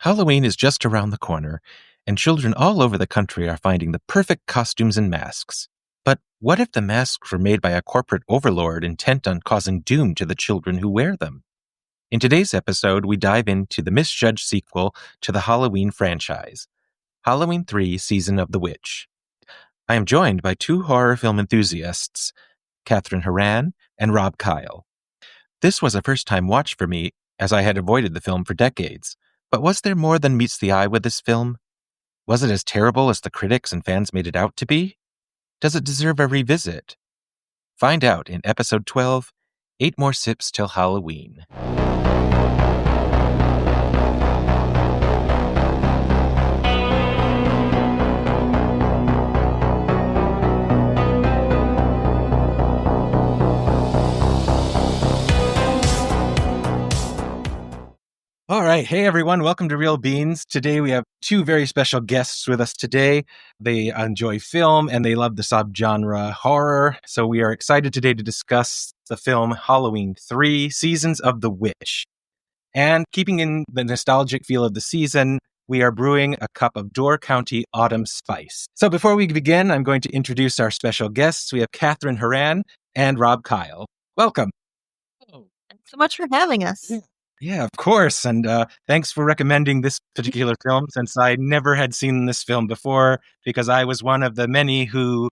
Halloween is just around the corner, and children all over the country are finding the perfect costumes and masks. But what if the masks were made by a corporate overlord intent on causing doom to the children who wear them? In today's episode, we dive into the misjudged sequel to the Halloween franchise, Halloween 3: Season of the Witch. I am joined by two horror film enthusiasts, Kathryn Horan and Rob Kyle. This was a first-time watch for me, as I had avoided the film for decades. But was there more than meets the eye with this film? Was it as terrible as the critics and fans made it out to be? Does it deserve a revisit? Find out in episode 12, 8 More Sips Till Halloween. All right. Hey, everyone. Welcome to Real Beans. Today, we have two very special guests with us today. They enjoy film and they love the subgenre horror. So we are excited today to discuss the film Halloween 3: Seasons of the Witch. And keeping in the nostalgic feel of the season, we are brewing a cup of Door County Autumn Spice. So before we begin, I'm going to introduce our special guests. We have Kathryn Horan and Rob Kyle. Welcome. Thanks so much for having us. Yeah, of course. And thanks for recommending this particular film, since I never had seen this film before, because I was one of the many who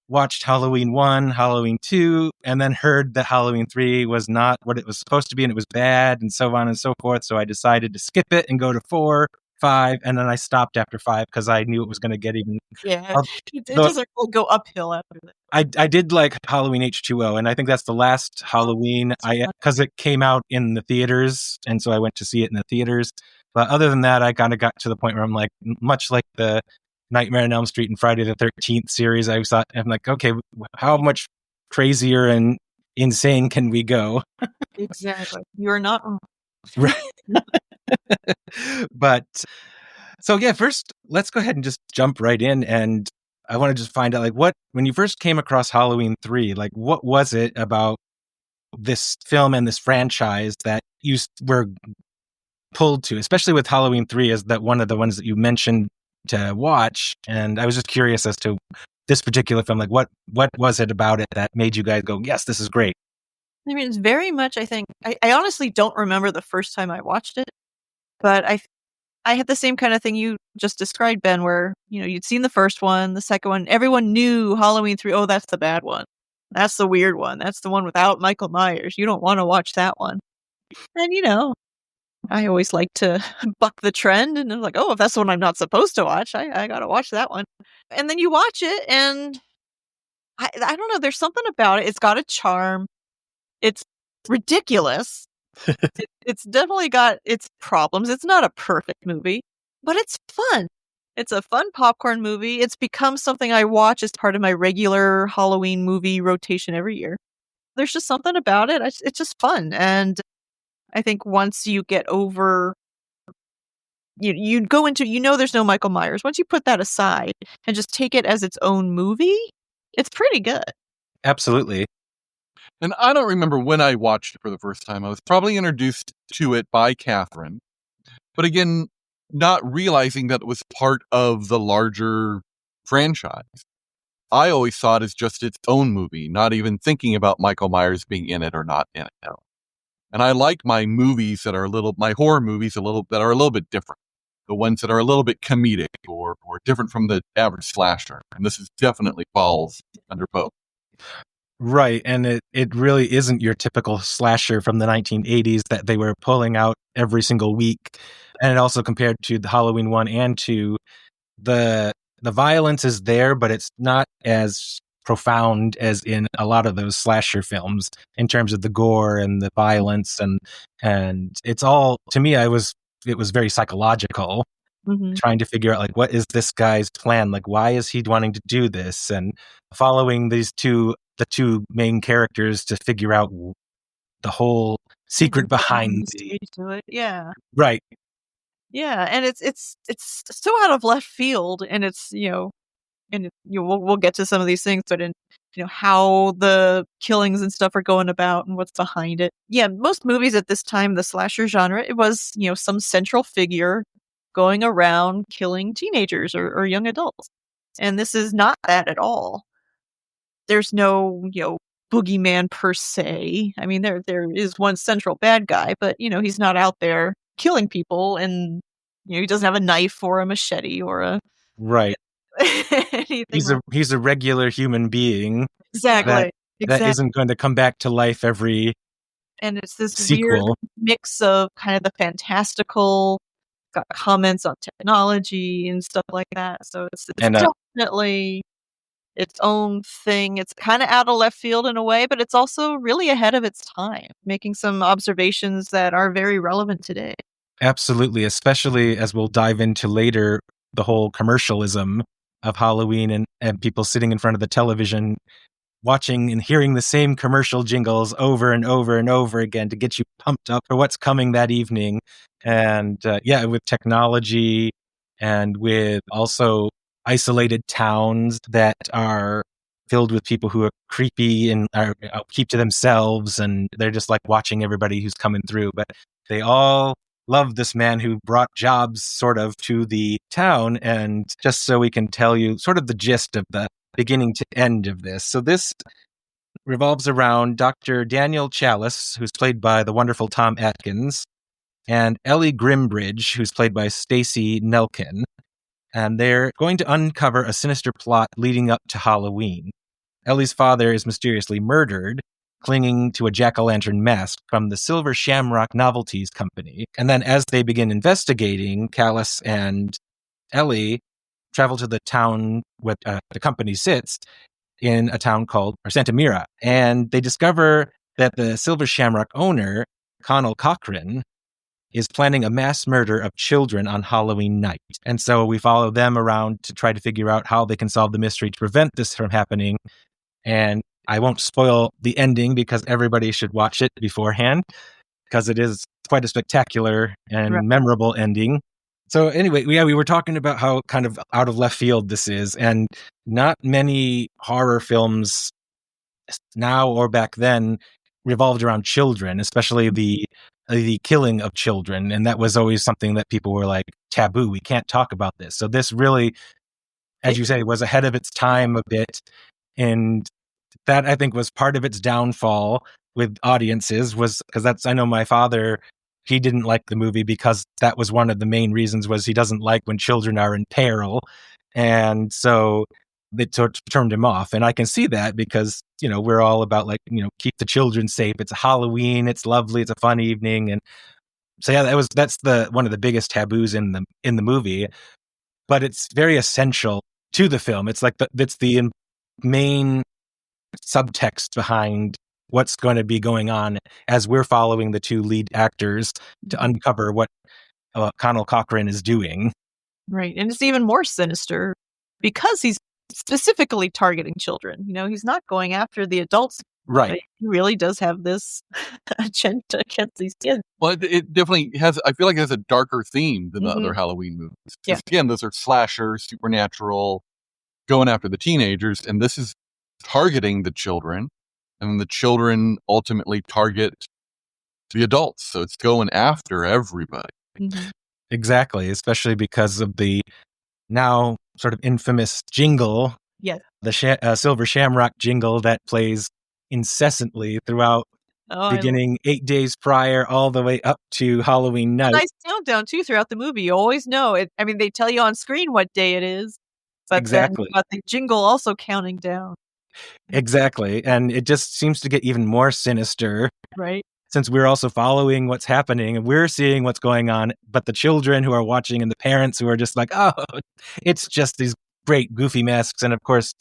watched Halloween 1, Halloween 2, and then heard that Halloween 3 was not what it was supposed to be, and it was bad, and so on and so forth. So I decided to skip it and go to 4, 5, and then I stopped after 5 because I knew it was going to get even... It doesn't go uphill after that. I did like Halloween H2O, and I think that's the last Halloween because it came out in the theaters, and so I went to see it in the theaters. But other than that, I kind of got to the point where I'm like, much like the Nightmare on Elm Street and Friday the 13th series, I'm like, okay, how much crazier and insane can we go? Exactly. You're not wrong. Right. But so yeah, first let's go ahead and just jump right in, and I want to just find out, like, when you first came across Halloween 3, like, what was it about this film and this franchise that you were pulled to, especially with Halloween 3 as that one of the ones that you mentioned to watch? And I was just curious as to this particular film, like, what was it about it that made you guys go, yes, this is great? I mean, it's very much, I think, I honestly don't remember the first time I watched it, but I had the same kind of thing you just described, Ben, where, you'd seen the first one, the second one, everyone knew Halloween 3, oh, that's the bad one. That's the weird one. That's the one without Michael Myers. You don't want to watch that one. And, I always like to buck the trend, and I'm like, oh, if that's the one I'm not supposed to watch, I got to watch that one. And then you watch it, and I don't know, there's something about it. It's got a charm. It's ridiculous. It's definitely got its problems. It's not a perfect movie, but it's fun. It's a fun popcorn movie. It's become something I watch as part of my regular Halloween movie rotation every year. There's just something about it. It's just fun. And I think once you get over, you go into, there's no Michael Myers. Once you put that aside and just take it as its own movie, it's pretty good. Absolutely. And I don't remember when I watched it for the first time. I was probably introduced to it by Kathryn. But again, not realizing that it was part of the larger franchise. I always saw it as just its own movie, not even thinking about Michael Myers being in it or not in it. And I like my movies that are my horror movies that are a little bit different. The ones that are a little bit comedic or different from the average slasher. And this is definitely falls under both. Right, and it really isn't your typical slasher from the 1980s that they were pulling out every single week. And it also, compared to the Halloween 1 and 2, the violence is there, but it's not as profound as in a lot of those slasher films in terms of the gore and the violence, and it's all, to me, it was very psychological. Mm-hmm. Trying to figure out, like, what is this guy's plan? Like, why is he wanting to do this? And following the two main characters to figure out the whole secret behind it. Yeah. Right. Yeah, and it's so out of left field, and it's we'll get to some of these things, but in how the killings and stuff are going about and what's behind it. Yeah, most movies at this time, the slasher genre, it was, some central figure going around killing teenagers or young adults. And this is not that at all. There's no, boogeyman per se. I mean, there is one central bad guy, but, he's not out there killing people, and, he doesn't have a knife or a machete or a... Right. anything He's a regular human being. Exactly. That isn't going to come back to life every And it's this sequel. weird mix of kind of the fantastical, got comments on technology and stuff like that. So it's definitely its own thing. It's kind of out of left field in a way, but it's also really ahead of its time, making some observations that are very relevant today. Absolutely, especially as we'll dive into later, the whole commercialism of Halloween and people sitting in front of the television watching and hearing the same commercial jingles over and over and over again to get you pumped up for what's coming that evening. And with technology and with also isolated towns that are filled with people who are creepy and are keep to themselves, and they're just like watching everybody who's coming through. But they all love this man who brought jobs sort of to the town. And just so we can tell you sort of the gist of the beginning to end of this. So this revolves around Dr. Daniel Chalice, who's played by the wonderful Tom Atkins, and Ellie Grimbridge, who's played by Stacey Nelkin. And they're going to uncover a sinister plot leading up to Halloween. Ellie's father is mysteriously murdered, clinging to a jack-o'-lantern mask from the Silver Shamrock Novelties Company. And then as they begin investigating, Chalice and Ellie travel to the town where the company sits, in a town called Santa Mira. And they discover that the Silver Shamrock owner, Connell Cochran, is planning a mass murder of children on Halloween night. And so we follow them around to try to figure out how they can solve the mystery to prevent this from happening. And I won't spoil the ending because everybody should watch it beforehand, because it is quite a spectacular and memorable ending. So anyway, we were talking about how kind of out of left field this is, and not many horror films now or back then revolved around children, especially the killing of children. And that was always something that people were like, taboo, we can't talk about this. So this really, as you say, was ahead of its time a bit. And that, I think, was part of its downfall with audiences, was because I know my father, he didn't like the movie because that was one of the main reasons, was he doesn't like when children are in peril. And so it turned him off. And I can see that because, we're all about keep the children safe. It's Halloween. It's lovely. It's a fun evening. And so, that's one of the biggest taboos in the movie, but it's very essential to the film. It's like it's the main subtext behind what's going to be going on as we're following the two lead actors to uncover what Connell Cochran is doing. Right. And it's even more sinister because he's specifically targeting children. He's not going after the adults. Right. He really does have this agenda against these kids. Well, it definitely has, I feel like it has a darker theme than the other Halloween movies. Yeah. Again, those are slashers, supernatural, going after the teenagers, and this is targeting the children, and the children ultimately target the adults. So it's going after everybody. Mm-hmm. Exactly, especially because of the now sort of infamous jingle, the Silver Shamrock jingle that plays incessantly throughout, beginning 8 days prior all the way up to Halloween night. Nice countdown too throughout the movie. You always know it. I mean, they tell you on screen what day it is, but exactly. Then you've got the jingle also counting down. Exactly, and it just seems to get even more sinister, right? Since we're also following what's happening and we're seeing what's going on, but the children who are watching and the parents who are just like, oh, it's just these great goofy masks. And of course,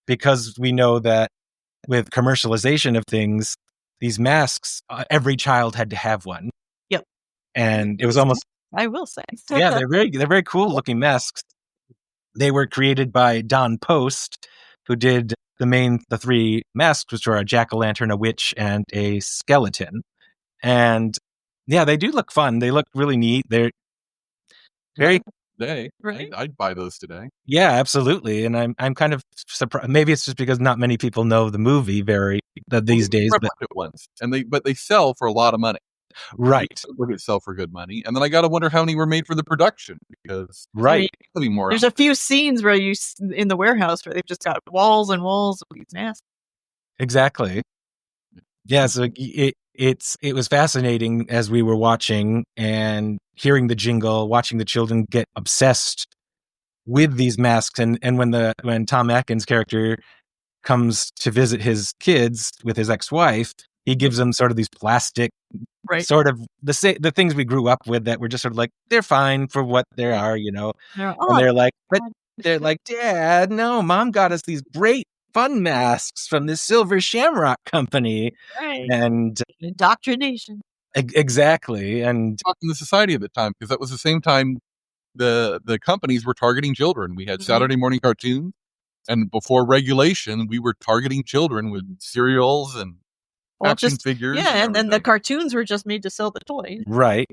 because we know that with commercialization of things, these masks, every child had to have one. Yep. And it was almost, I will say, yeah, they're very cool looking masks. They were created by Don Post, who did the three masks, which are a jack-o'-lantern, a witch, and a skeleton. And yeah, they do look fun. They look really neat. They're very today. Right? I'd buy those today. Yeah, absolutely. And I'm kind of surprised. Maybe it's just because not many people know the movie these days, but Ones, and they sell for a lot of money. right, Would it sell for good money? And then I got to wonder how many were made for the production, because right, there'll be more. There's a few scenes where in the warehouse where they've just got walls and walls of these masks. exactly. Yeah, so it was fascinating as we were watching and hearing the jingle, watching the children get obsessed with these masks, and when Tom Atkins' character comes to visit his kids with his ex-wife, he gives them sort of these plastic, Right. sort of the things we grew up with that were just sort of like, they're fine for what they are, They're, and they're like, but God. they're like, Dad, no, Mom got us these great fun masks from this Silver Shamrock company, Right. and Indoctrination. exactly, and Talking the society at the time, because that was the same time the companies were targeting children. We had Mhm. Saturday morning cartoons, and before regulation, we were targeting children with cereals and action figures. Yeah, and then the cartoons were just made to sell the toys. right.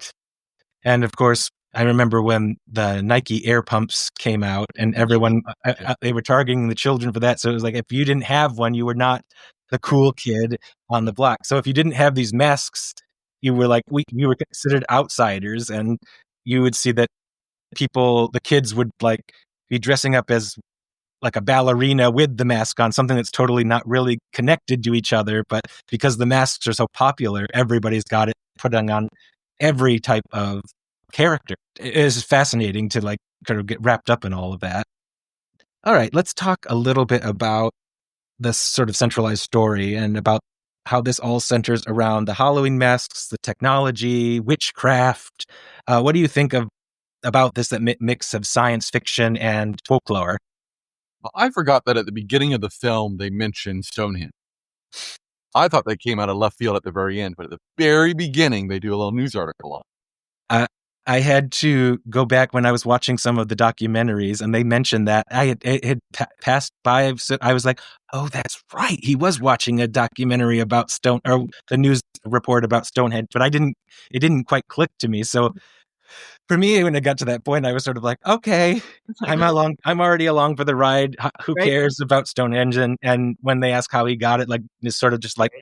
And of course, I remember when the Nike air pumps came out, and everyone they were targeting the children for that. So it was like, if you didn't have one, you were not the cool kid on the block. So if you didn't have these masks, you were like, you were considered outsiders, and you would see that the kids would like be dressing up as like a ballerina with the mask on, something that's totally not really connected to each other, but because the masks are so popular, everybody's got it putting on every type of character. It is fascinating to like kind of get wrapped up in all of that. All right, let's talk a little bit about this sort of centralized story and about how this all centers around the Halloween masks, the technology, witchcraft. What do you think about this mix of science fiction and folklore? I forgot that at the beginning of the film they mentioned Stonehenge. I thought they came out of left field at the very end, but at the very beginning they do a little news article on it. I had to go back when I was watching some of the documentaries, and they mentioned that it had passed by. So I was like, "Oh, that's right. He was watching a documentary about or the news report about Stonehenge," but it didn't quite click to me. So for me, when it got to that point, I was sort of like, "Okay, I'm already along for the ride. Who Right. cares about Stonehenge?" And when they ask how he got it, like, it's sort of just like,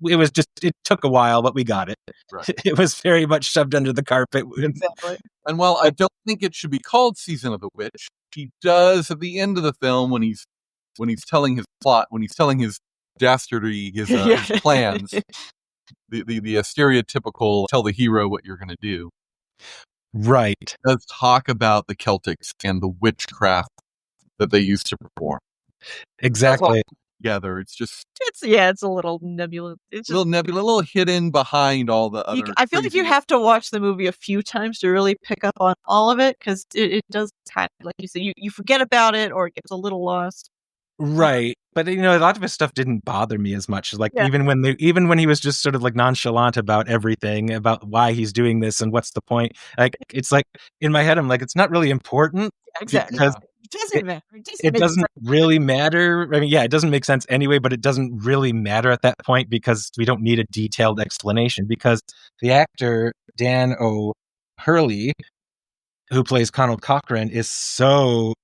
it took a while, but we got it. Right. It was very much shoved under the carpet. Exactly. And while I don't think it should be called Season of the Witch, he does at the end of the film when he's telling his plot, when he's telling his dastardly, his plans, the stereotypical tell the hero what you're going to do. Right. Does talk about the Celtics and the witchcraft that they used to perform. Exactly. Together, it's just It's a little nebulous. It's a little hidden behind all the other. I feel like you have to watch the movie a few times to really pick up on all of it, because it does kind of, like you said, you forget about it or it gets a little lost. Right. But a lot of his stuff didn't bother me as much. Like, Yeah. even when he was just sort of like nonchalant about everything, about why he's doing this and what's the point. Like, it's like in my head, I'm like, it's not really important. Exactly. Because It doesn't matter. it doesn't really matter. I mean, yeah, it doesn't make sense anyway, but it doesn't really matter at that point because we don't need a detailed explanation, because the actor, Dan O'Hurley, who plays Conal Cochran, is so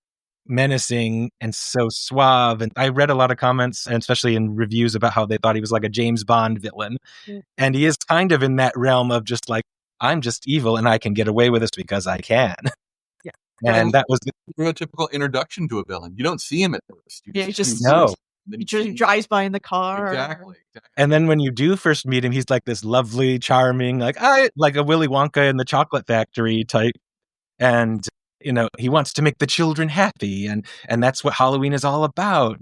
menacing and so suave. And I read a lot of comments, and especially in reviews, about how they thought he was like a James Bond villain. Yeah. And he is kind of in that realm of just like, I'm just evil and I can get away with this because I can. Yeah. And that was a typical introduction to a villain. You don't see him at first. He just drives by in the car. Exactly. And then when you do first meet him, he's like this lovely, charming, like a Willy Wonka in the Chocolate Factory type. And he wants to make the children happy, and that's what Halloween is all about.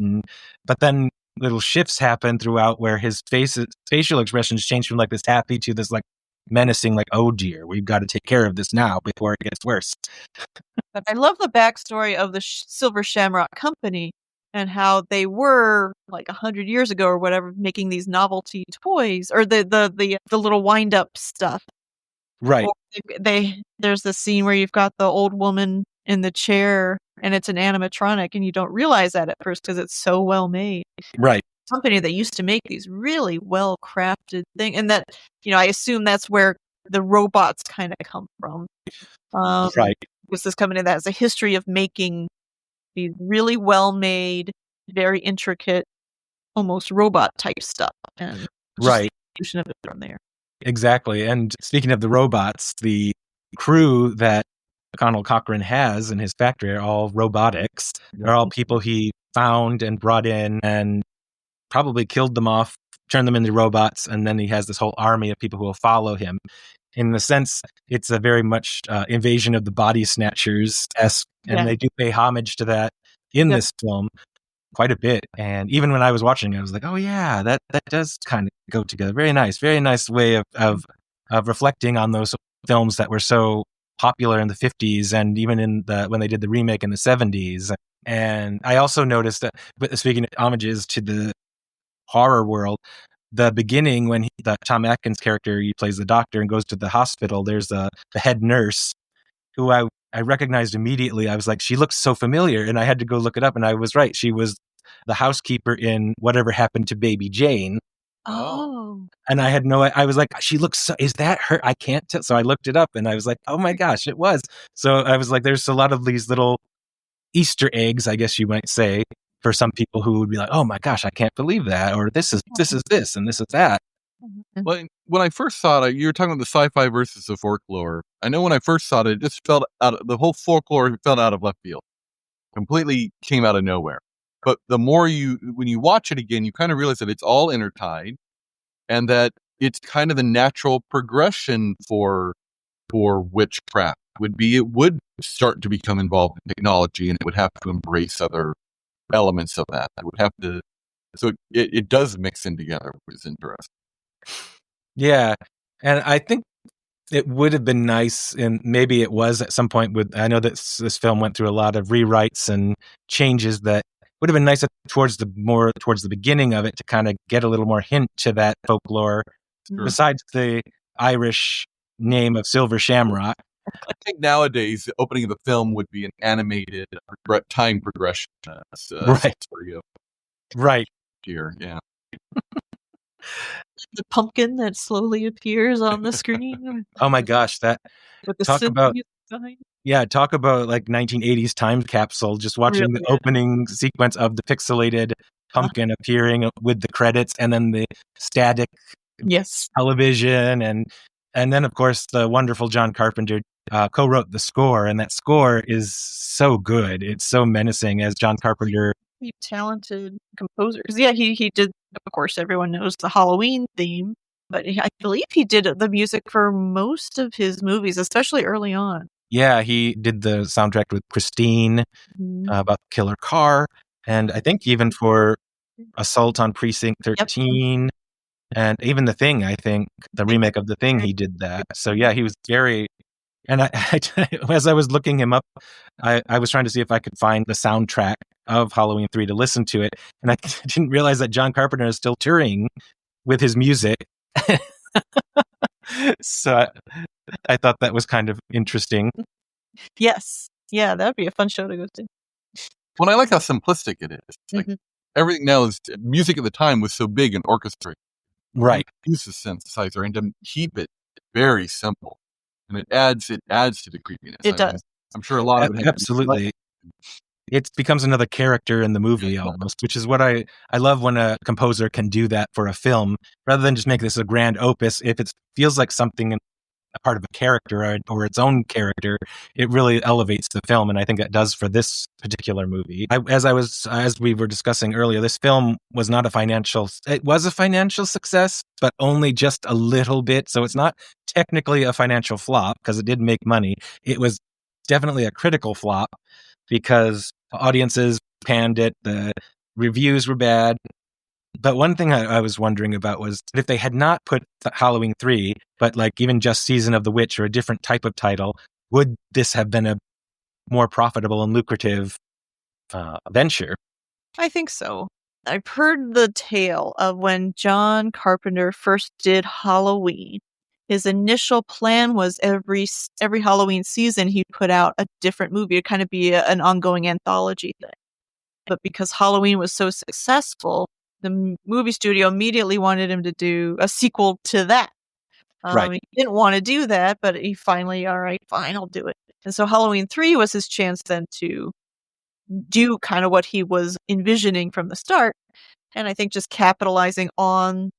But then little shifts happen throughout where his facial expressions change from like this happy to this like menacing, like, oh dear, we've got to take care of this now before it gets worse. But I love the backstory of the Silver Shamrock Company and how they were like 100 years ago or whatever making these novelty toys, or the little wind up stuff. Right. There's the scene where you've got the old woman in the chair and it's an animatronic, and you don't realize that at first because it's so well made. Right. Company that used to make these really well crafted things, and that I assume that's where the robots kind of come from. Right. was this company that has a history of making these really well-made, very intricate, almost robot-type stuff. And Right. Of it from there. Exactly. And speaking of the robots, the crew that Conal Cochran has in his factory are all robotics. They're all people he found and brought in and probably killed them off, turned them into robots, and then he has this whole army of people who will follow him. In the sense, it's a very much Invasion of the Body Snatchers-esque, and they do pay homage to that in this film quite a bit. And even when I was watching it, I was like, oh yeah, that does kind of go together. Very nice way of reflecting on those films that were so popular in the 50s and even in when they did the remake in the 70s. And I also noticed that, but speaking of homages to the horror world, the beginning when Tom Atkins character, he plays the doctor and goes to the hospital, there's the head nurse who I recognized immediately. I was like, she looks so familiar, and I had to go look it up, and I was right. She was the housekeeper in Whatever Happened to Baby Jane. Oh. And I was like, she looks so, is that her? I can't tell. So I looked it up, and I was like, oh my gosh, it was. So I was like, there's a lot of these little Easter eggs, I guess you might say, for some people who would be like, oh my gosh, I can't believe that, or this is this, and this is that. Well, when I first saw it, you were talking about the sci-fi versus the folklore. I know when I first saw it just felt the whole folklore felt out of left field. Completely came out of nowhere. But the more when you watch it again, you kind of realize that it's all intertied and that it's kind of the natural progression for witchcraft it would start to become involved in technology, and it would have to embrace other elements of that. It would have to, so it does mix in together, which is interesting. Yeah. And I think it would have been nice, and maybe it was at some point I know that this film went through a lot of rewrites and changes that would have been nice towards the beginning of it to kind of get a little more hint to that folklore, besides the Irish name of Silver Shamrock. I think nowadays the opening of the film would be an animated time progression. Right. Right. Here, yeah. The pumpkin that slowly appears on the screen. Oh my gosh, that with the talk about behind. Yeah, talk about like 1980s time capsule, just watching the opening sequence of the pixelated pumpkin appearing with the credits and then the static television. And then, of course, the wonderful John Carpenter co-wrote the score. And that score is so good. It's so menacing as John Carpenter. Talented composer. Because, he did, of course, everyone knows the Halloween theme. But I believe he did the music for most of his movies, especially early on. Yeah, he did the soundtrack with Christine about the killer car. And I think even for Assault on Precinct 13 and even The Thing, I think, the remake of The Thing, he did that. So yeah, he was very... And I as I was looking him up, I was trying to see if I could find the soundtrack of Halloween 3 to listen to it. And I didn't realize that John Carpenter is still touring with his music. So I thought that was kind of interesting. Yes. Yeah, that would be a fun show to go to. Well, I like how simplistic it is. Like everything now is music at the time was so big and orchestrated. Right. Use the synthesizer and to keep it very simple. And it adds to the creepiness. It does. I'm sure a lot of it. Absolutely. It becomes another character in the movie almost, which is what I love when a composer can do that for a film, rather than just make this a grand opus. If it feels like something, a part of a character or its own character, it really elevates the film, and I think that does for this particular movie. As we were discussing earlier, this film was a financial success, but only just a little bit. So it's not technically a financial flop because it did make money. It was definitely a critical flop because audiences panned it. The reviews were bad. But one thing I was wondering about was if they had not put Halloween 3, but like even just Season of the Witch or a different type of title, would this have been a more profitable and lucrative venture? I think so. I've heard the tale of when John Carpenter first did Halloween. His initial plan was every Halloween season he'd put out a different movie. It'd kind of be an ongoing anthology thing. But because Halloween was so successful, the movie studio immediately wanted him to do a sequel to that. He didn't want to do that, but he finally, all right, fine, I'll do it. And so Halloween 3 was his chance then to do kind of what he was envisioning from the start. And I think just capitalizing on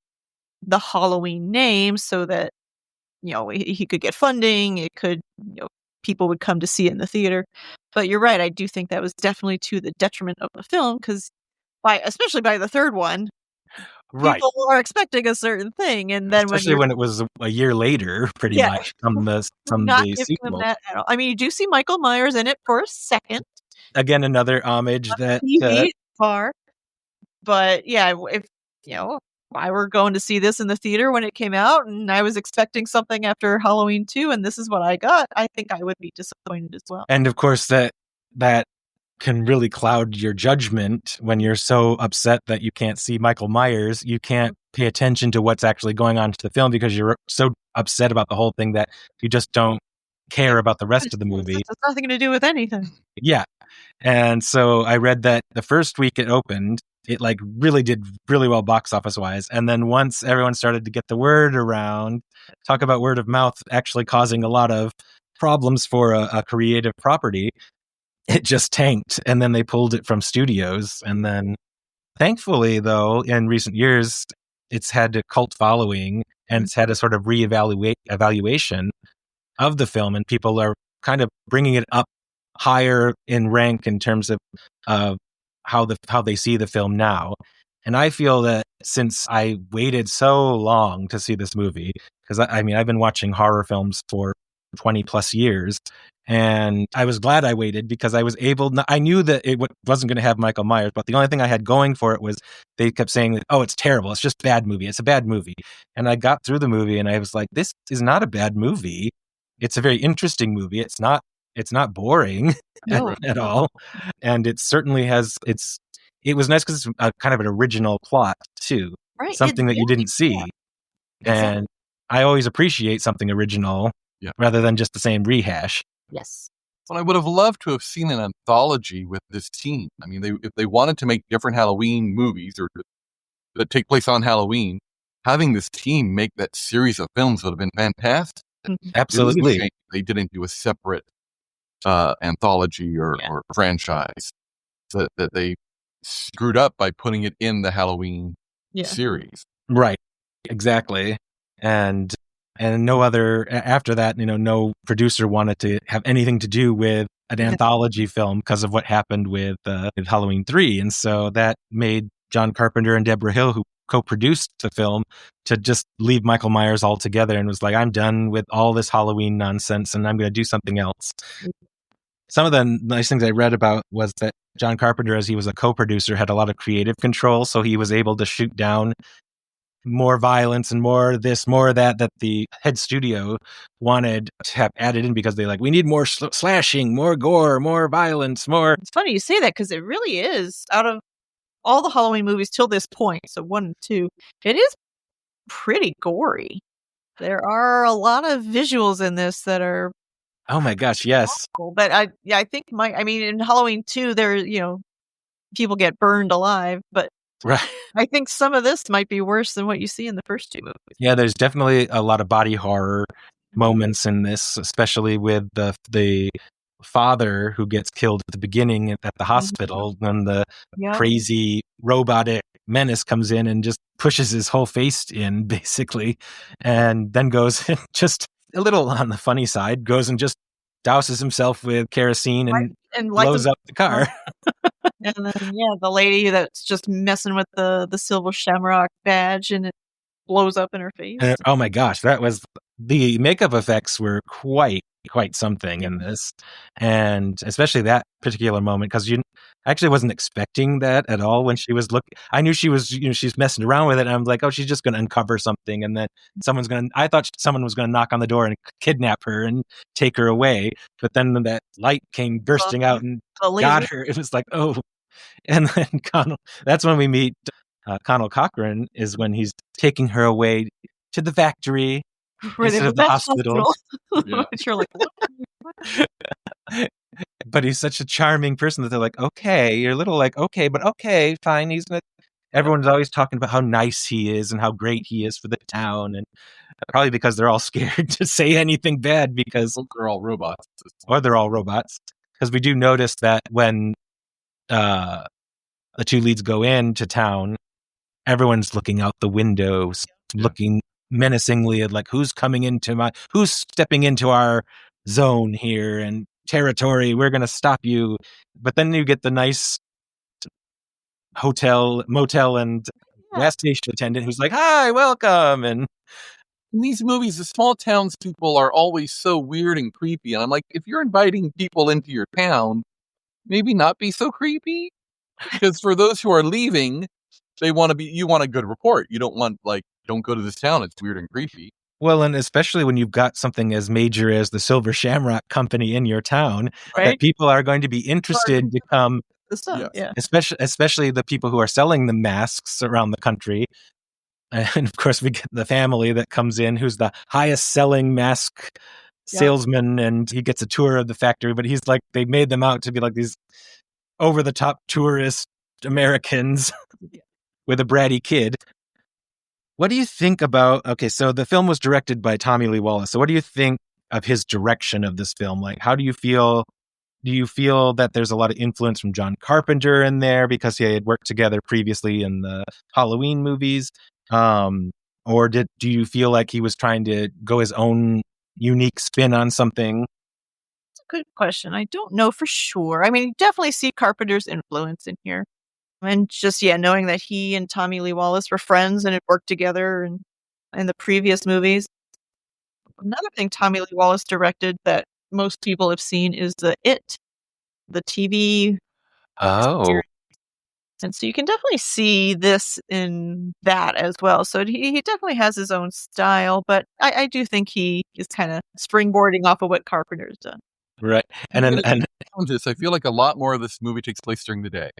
the Halloween name so that, he could get funding, it could, people would come to see it in the theater. But you're right, I do think that was definitely to the detriment of the film, because especially by the third one, Right. people are expecting a certain thing, and then Especially when it was a year later, pretty much, from the not giving them sequel. that at all. I mean, you do see Michael Myers in it for a second. Again, another homage that TV far. But yeah, if I were going to see this in the theater when it came out and I was expecting something after Halloween 2 and this is what I got, I think I would be disappointed as well. And of course that can really cloud your judgment when you're so upset that you can't see Michael Myers. You can't pay attention to what's actually going on to the film because you're so upset about the whole thing that you just don't care about the rest of the movie. It has nothing to do with anything. Yeah. And so I read that the first week it opened, it really did really well box office wise. And then once everyone started to get the word around, talk about word of mouth actually causing a lot of problems for a creative property, it just tanked. And then they pulled it from studios. And then thankfully, though, in recent years, it's had a cult following and it's had a sort of evaluation of the film. And people are kind of bringing it up higher in rank in terms of how they see the film now. And I feel that since I waited so long to see this movie, because I've been watching horror films for 20 plus years, and I was glad I waited because I was I knew that it wasn't going to have Michael Myers, but the only thing I had going for it was they kept saying, oh, it's terrible. It's just a bad movie. It's a bad movie. And I got through the movie and I was like, this is not a bad movie. It's a very interesting movie. It's not boring at all. And it certainly it was nice because it's kind of an original plot too. Right. Something that you didn't see. Yeah. And I always appreciate something original rather than just the same rehash. Yes. Well, I would have loved to have seen an anthology with this team. I mean, if they wanted to make different Halloween movies or that take place on Halloween, having this team make that series of films would have been fantastic. Absolutely. They didn't do a separate anthology or franchise that they screwed up by putting it in the Halloween series. Right. Exactly. And no other after that, no producer wanted to have anything to do with an anthology film because of what happened with Halloween 3. And so that made John Carpenter and Deborah Hill, who co-produced the film, to just leave Michael Myers altogether and was like, I'm done with all this Halloween nonsense and I'm going to do something else. Some of the nice things I read about was that John Carpenter, as he was a co-producer, had a lot of creative control. So he was able to shoot down more violence and more this, more that the head studio wanted to have added in because we need more slashing, more gore, more violence, more. It's funny you say that because it really is, out of all the Halloween movies till this point, so 1 and 2, it is pretty gory. There are a lot of visuals in this that are, oh my gosh, yes. awful. But I think in Halloween 2, there, people get burned alive, but right. I think some of this might be worse than what you see in the first 2 movies. Yeah, there's definitely a lot of body horror moments in this, especially with the father who gets killed at the beginning at the hospital, and the crazy robotic menace comes in and just pushes his whole face in, basically, and then goes just a little on the funny side, goes and just douses himself with kerosene and blows up the car. And then, the lady that's just messing with the Silver Shamrock badge, and it blows up in her face. Oh my gosh, the makeup effects were quite something in this, and especially that particular moment, because you actually wasn't expecting that at all when she was looking. I knew she was, she's messing around with it, and I'm like, oh, she's just going to uncover something, and then I thought someone was going to knock on the door and kidnap her and take her away, but then that light came bursting out and got her. It was like, oh, and then that's when we meet Connell Cochran, is when he's taking her away to the factory instead of the hospital. Which you're like, what? But he's such a charming person that they're like, okay, you're a little like, okay, but okay, fine. He's gonna everyone's always talking about how nice he is and how great he is for the town, and probably because they're all scared to say anything bad because they're all robots. Or they're all robots. Because we do notice that when the two leads go into town, everyone's looking out the windows, looking menacingly at like who's stepping into our zone here and territory. We're going to stop you. But then you get the nice motel, and gas station attendant who's like, "Hi, welcome." And in these movies, the small townspeople are always so weird and creepy. And I'm like, if you're inviting people into your town, maybe not be so creepy. Because for those who are leaving, you want a good report. You don't want, don't go to this town. It's weird and creepy. Well, and especially when you've got something as major as the Silver Shamrock Company in your town, that people are going to be interested to come. Especially the people who are selling the masks around the country. And of course, we get the family that comes in, who's the highest selling mask salesman, and he gets a tour of the factory. But he's like, they made them out to be like these over the top tourist Americans with a bratty kid. What do you think about? Okay, so the film was directed by Tommy Lee Wallace. So what do you think of his direction of this film? Like, how do you feel? Do you feel that there's a lot of influence from John Carpenter in there because they had worked together previously in the Halloween movies? Or do you feel like he was trying to go his own unique spin on something? That's a good question. I don't know for sure. I mean, you definitely see Carpenter's influence in here. And just, knowing that he and Tommy Lee Wallace were friends and had worked together in the previous movies. Another thing Tommy Lee Wallace directed that most people have seen is the TV series. And so you can definitely see this in that as well. So he definitely has his own style, but I do think he is kind of springboarding off of what Carpenter's done. Right. And I feel like a lot more of this movie takes place during the day.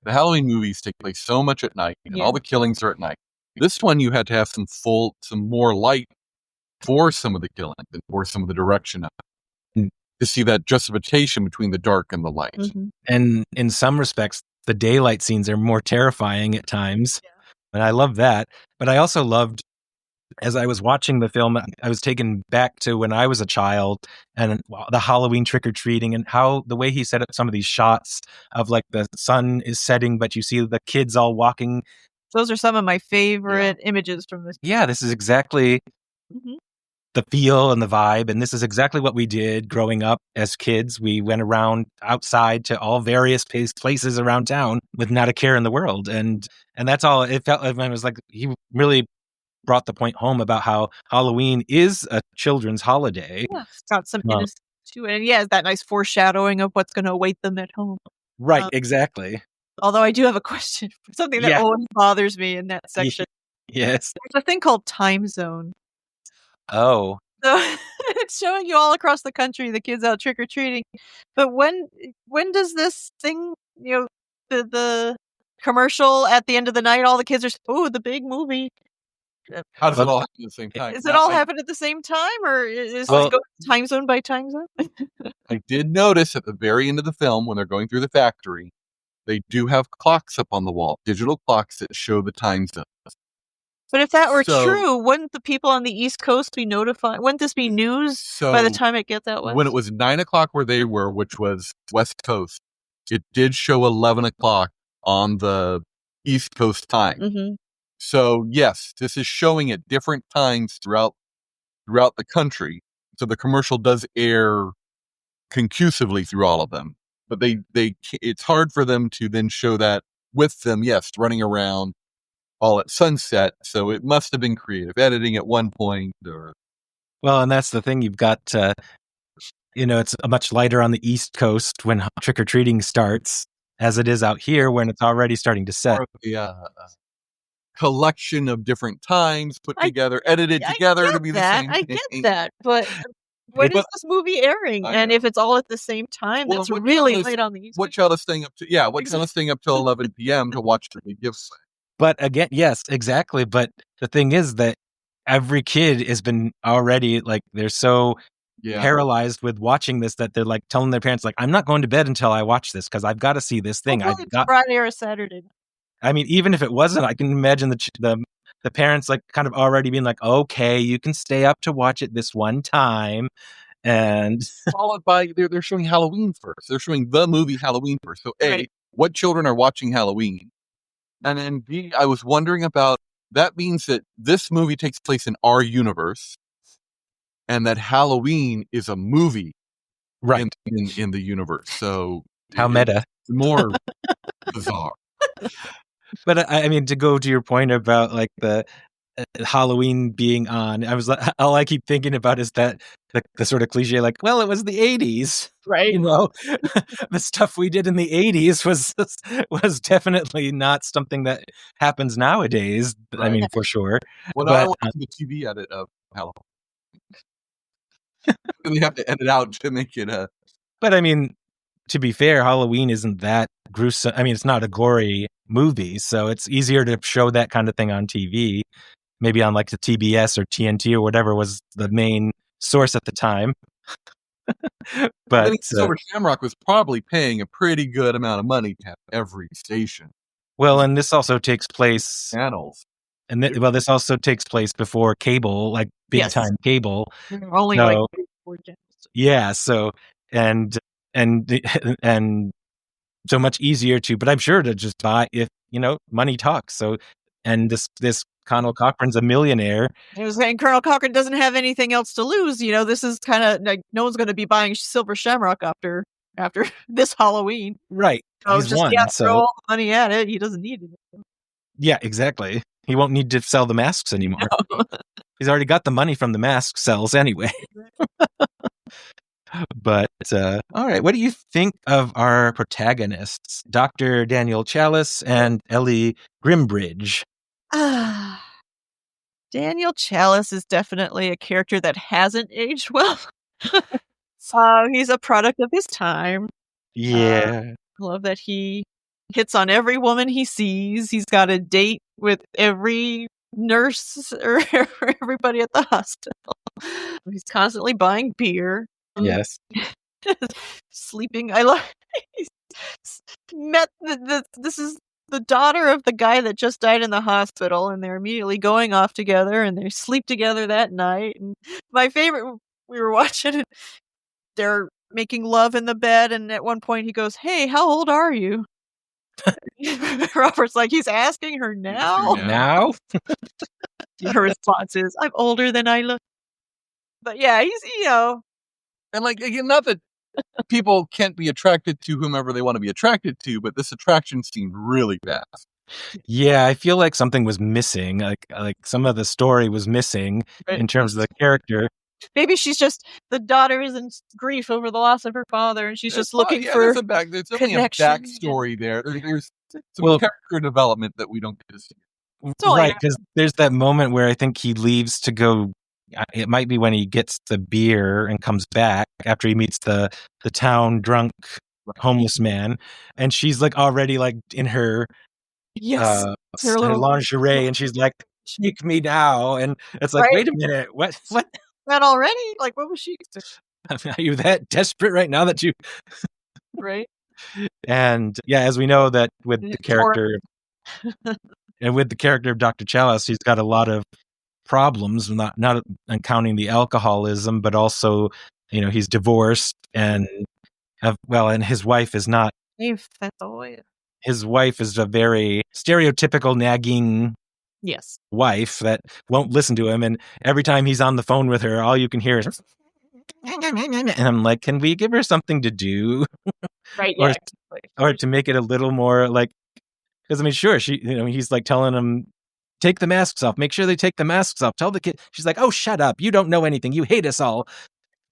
The Halloween movies take place so much at night, and all the killings are at night. This one, you had to have some more light for some of the killing and for some of the direction of it, to see that justification between the dark and the light. Mm-hmm. And in some respects, the daylight scenes are more terrifying at times. And I love that. But I also loved, as I was watching the film, I was taken back to when I was a child and the Halloween trick-or-treating and how the way he set up some of these shots of like the sun is setting, but you see the kids all walking. Those are some of my favorite images from this. Yeah, this is exactly the feel and the vibe. And this is exactly what we did growing up as kids. We went around outside to all various places around town with not a care in the world. And that's all it felt like. It was like he really brought the point home about how Halloween is a children's holiday. Yeah, it's got some innocence to it. And that nice foreshadowing of what's going to await them at home. Right, exactly. Although I do have a question, something that always bothers me in that section. Yes. There's a thing called time zone. Oh. So it's showing you all across the country, the kids out trick-or-treating. But when does this thing, the commercial at the end of the night, all the kids are, the big movie. How does it all happen at the same time? Does it all happen at the same time, or is it go time zone by time zone? I did notice at the very end of the film, when they're going through the factory, they do have clocks up on the wall, digital clocks that show the time zone. But if that were true, wouldn't the people on the East Coast be notified? Wouldn't this be news by the time it gets that way? When it was 9 o'clock where they were, which was West Coast, it did show 11 o'clock on the East Coast time. Mm-hmm. So, yes, this is showing at different times throughout the country. So the commercial does air conclusively through all of them. But it's hard for them to then show that with them, running around all at sunset. So it must have been creative editing at one point. Well, and that's the thing. You've got, it's much lighter on the East Coast when trick-or-treating starts, as it is out here when it's already starting to set. Collection of different times put together, edited together to be the same thing. I get that, but when is this movie airing? And if it's all at the same time, that's really late on the East Coast. What child is staying up to? What child is staying up till 11 p.m. to watch the gifts? But again, yes, exactly. But the thing is that every kid has been already they're so paralyzed with watching this that they're like telling their parents, like, I'm not going to bed until I watch this because I've got to see this thing. It's Friday or a Saturday. I mean, even if it wasn't, I can imagine the parents like kind of already being like, okay, you can stay up to watch it this one time. And followed by they're showing Halloween first. They're showing the movie Halloween first. So A, Right. what children are watching Halloween? And then B, I was wondering about that means that this movie takes place in our universe and that Halloween is a movie right. in the universe. So How meta. it's more bizarre. But I mean, to go to your point about like the Halloween being on, I was all I keep thinking about is that the sort of cliche, like, well, it was the 80s, Right. you know, the stuff we did in the 80s was definitely not something that happens nowadays. I mean, for sure. Well, But I watched the TV edit of Halloween. And they have to edit out to make it a. But I mean, to be fair, Halloween isn't that gruesome. I mean, it's not a gory movie, so it's easier to show that kind of thing on TV. Maybe on like the TBS or TNT or whatever was the main source at the time. But Silver Shamrock was probably paying a pretty good amount of money to have every station. Well, and this also takes place Channels. And this also takes place before cable, like big time cable. Only like 4 channels. Yeah, so and so much easier to, but I'm sure to just buy if money talks. So and this Colonel Cochran's a millionaire. He was saying Colonel Cochran doesn't have anything else to lose. This is kind of like no one's going to be buying Silver Shamrock after this Halloween. Right. So He's won, throw all the money at it. He doesn't need it. Yeah, exactly. He won't need to sell the masks anymore. No. He's already got the money from the mask sales anyway. But, all right. What do you think of our protagonists, Dr. Daniel Chalice and Ellie Grimbridge? Daniel Chalice is definitely a character that hasn't aged well. He's a product of his time. Yeah. I love that he hits on every woman he sees. He's got a date with every nurse or everybody at the hospital. He's constantly buying beer. Yes. Sleeping. I love. He's met this is the daughter of the guy that just died in the hospital, and they're immediately going off together, and they sleep together that night. And my favorite, we were watching it. They're making love in the bed, and at one point he goes, "Hey, how old are you?" Robert's like, he's asking her now. Now? Her response is, "I'm older than I look." But yeah, he's and like again, not that people can't be attracted to whomever they want to be attracted to, but this attraction seemed really fast. Yeah, I feel like something was missing. Like some of the story was missing in terms of the character. Maybe she's just the daughter is in grief over the loss of her father, and she's just looking for. There's definitely a backstory there. There's some character development that we don't get to see. Right, because there's that moment where I think he leaves to go. It might be when he gets the beer and comes back after he meets the town drunk homeless man, and she's like already like in her her lingerie, and she's like, "Take me now," and it's like, wait a minute, what? That already? Like, what was she? Are you that desperate right now that you? Right. And yeah, as we know that with the character, and with the character of Dr. Chalice, he's got a lot of problems, not counting the alcoholism, but also, he's divorced and and his wife is not. His wife is a very stereotypical nagging wife that won't listen to him, and every time he's on the phone with her, all you can hear is and I'm like, can we give her something to do? Right, yeah. or to make it a little more like, because I mean, sure, she, he's like telling him, take the masks off, make sure they take the masks off, tell the kid. She's like, oh, shut up, you don't know anything, you hate us all.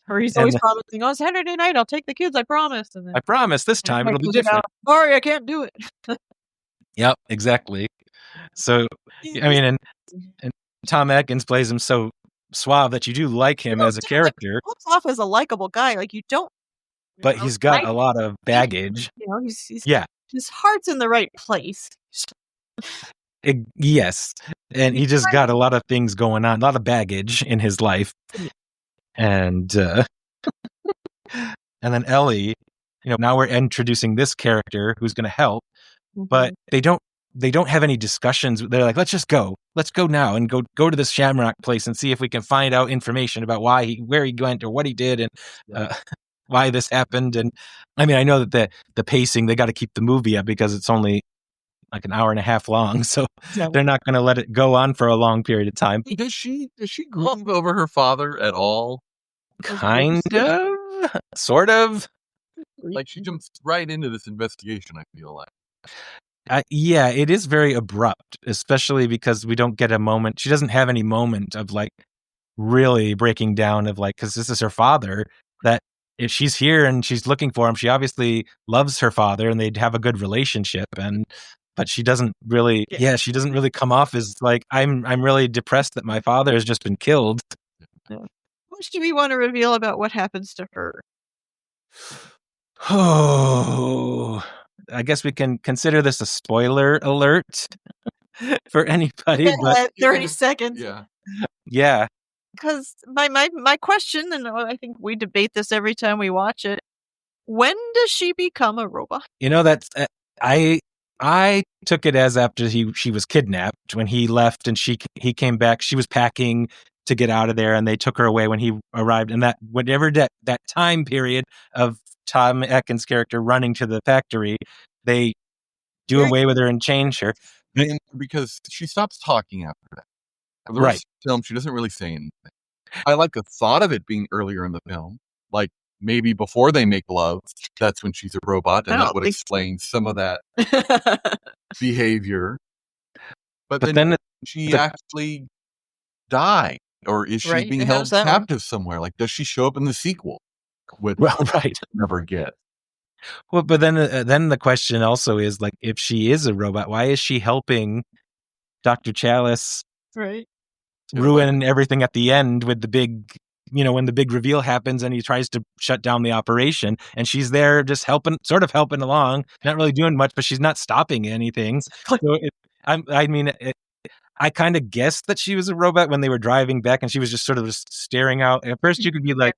Or he's always promising, on Saturday night I'll take the kids, I promise. And then, I promise this time it'll be different. Sorry, I can't do it. Yep, exactly. So I mean, and Tom Atkins plays him so suave that you do like him as a character. He comes off as a likable guy, like you don't. But he's got a lot of baggage. His heart's in the right place. Yes, and he just got a lot of things going on, a lot of baggage in his life, and then Ellie, now we're introducing this character who's going to help, but they don't they don't have any discussions. They're like, let's just go. Let's go now and go to this Shamrock place and see if we can find out information about where he went or what he did and why this happened. And I mean, I know that the pacing, they got to keep the movie up because it's only like an hour and a half long. So they're not going to let it go on for a long period of time. Does she grieve over her father at all? Kind of, sort of. Like she jumps right into this investigation, I feel like. Yeah, it is very abrupt, especially because we don't get a moment. She doesn't have any moment of like really breaking down of like, because this is her father, that if she's here and she's looking for him, she obviously loves her father and they'd have a good relationship. But she doesn't really, she doesn't really come off as like, I'm really depressed that my father has just been killed. What do we want to reveal about what happens to her? Oh, I guess we can consider this a spoiler alert for anybody. But 30 seconds. Yeah. Because my question, and I think we debate this every time we watch it, when does she become a robot? You know, that's I took it as after she was kidnapped when he left and he came back. She was packing to get out of there, and they took her away when he arrived. And that whatever that time period of Tom Atkins' character running to the factory, they do away with her and change her because she stops talking after that. The Right. rest of the film, she doesn't really say anything. I like the thought of it being earlier in the film, like maybe before they make love. That's when she's a robot, and that would explain some of that behavior. But then she actually died, or is she being held captive somewhere? Like, does she show up in the sequel? Never get. Well, but then the question also is like, if she is a robot, why is she helping Dr. Chalice ruin everything at the end with the big, when the big reveal happens and he tries to shut down the operation, and she's there just sort of helping along, not really doing much, but she's not stopping anything. So I kind of guessed that she was a robot when they were driving back, and she was just sort of just staring out. At first you could be like,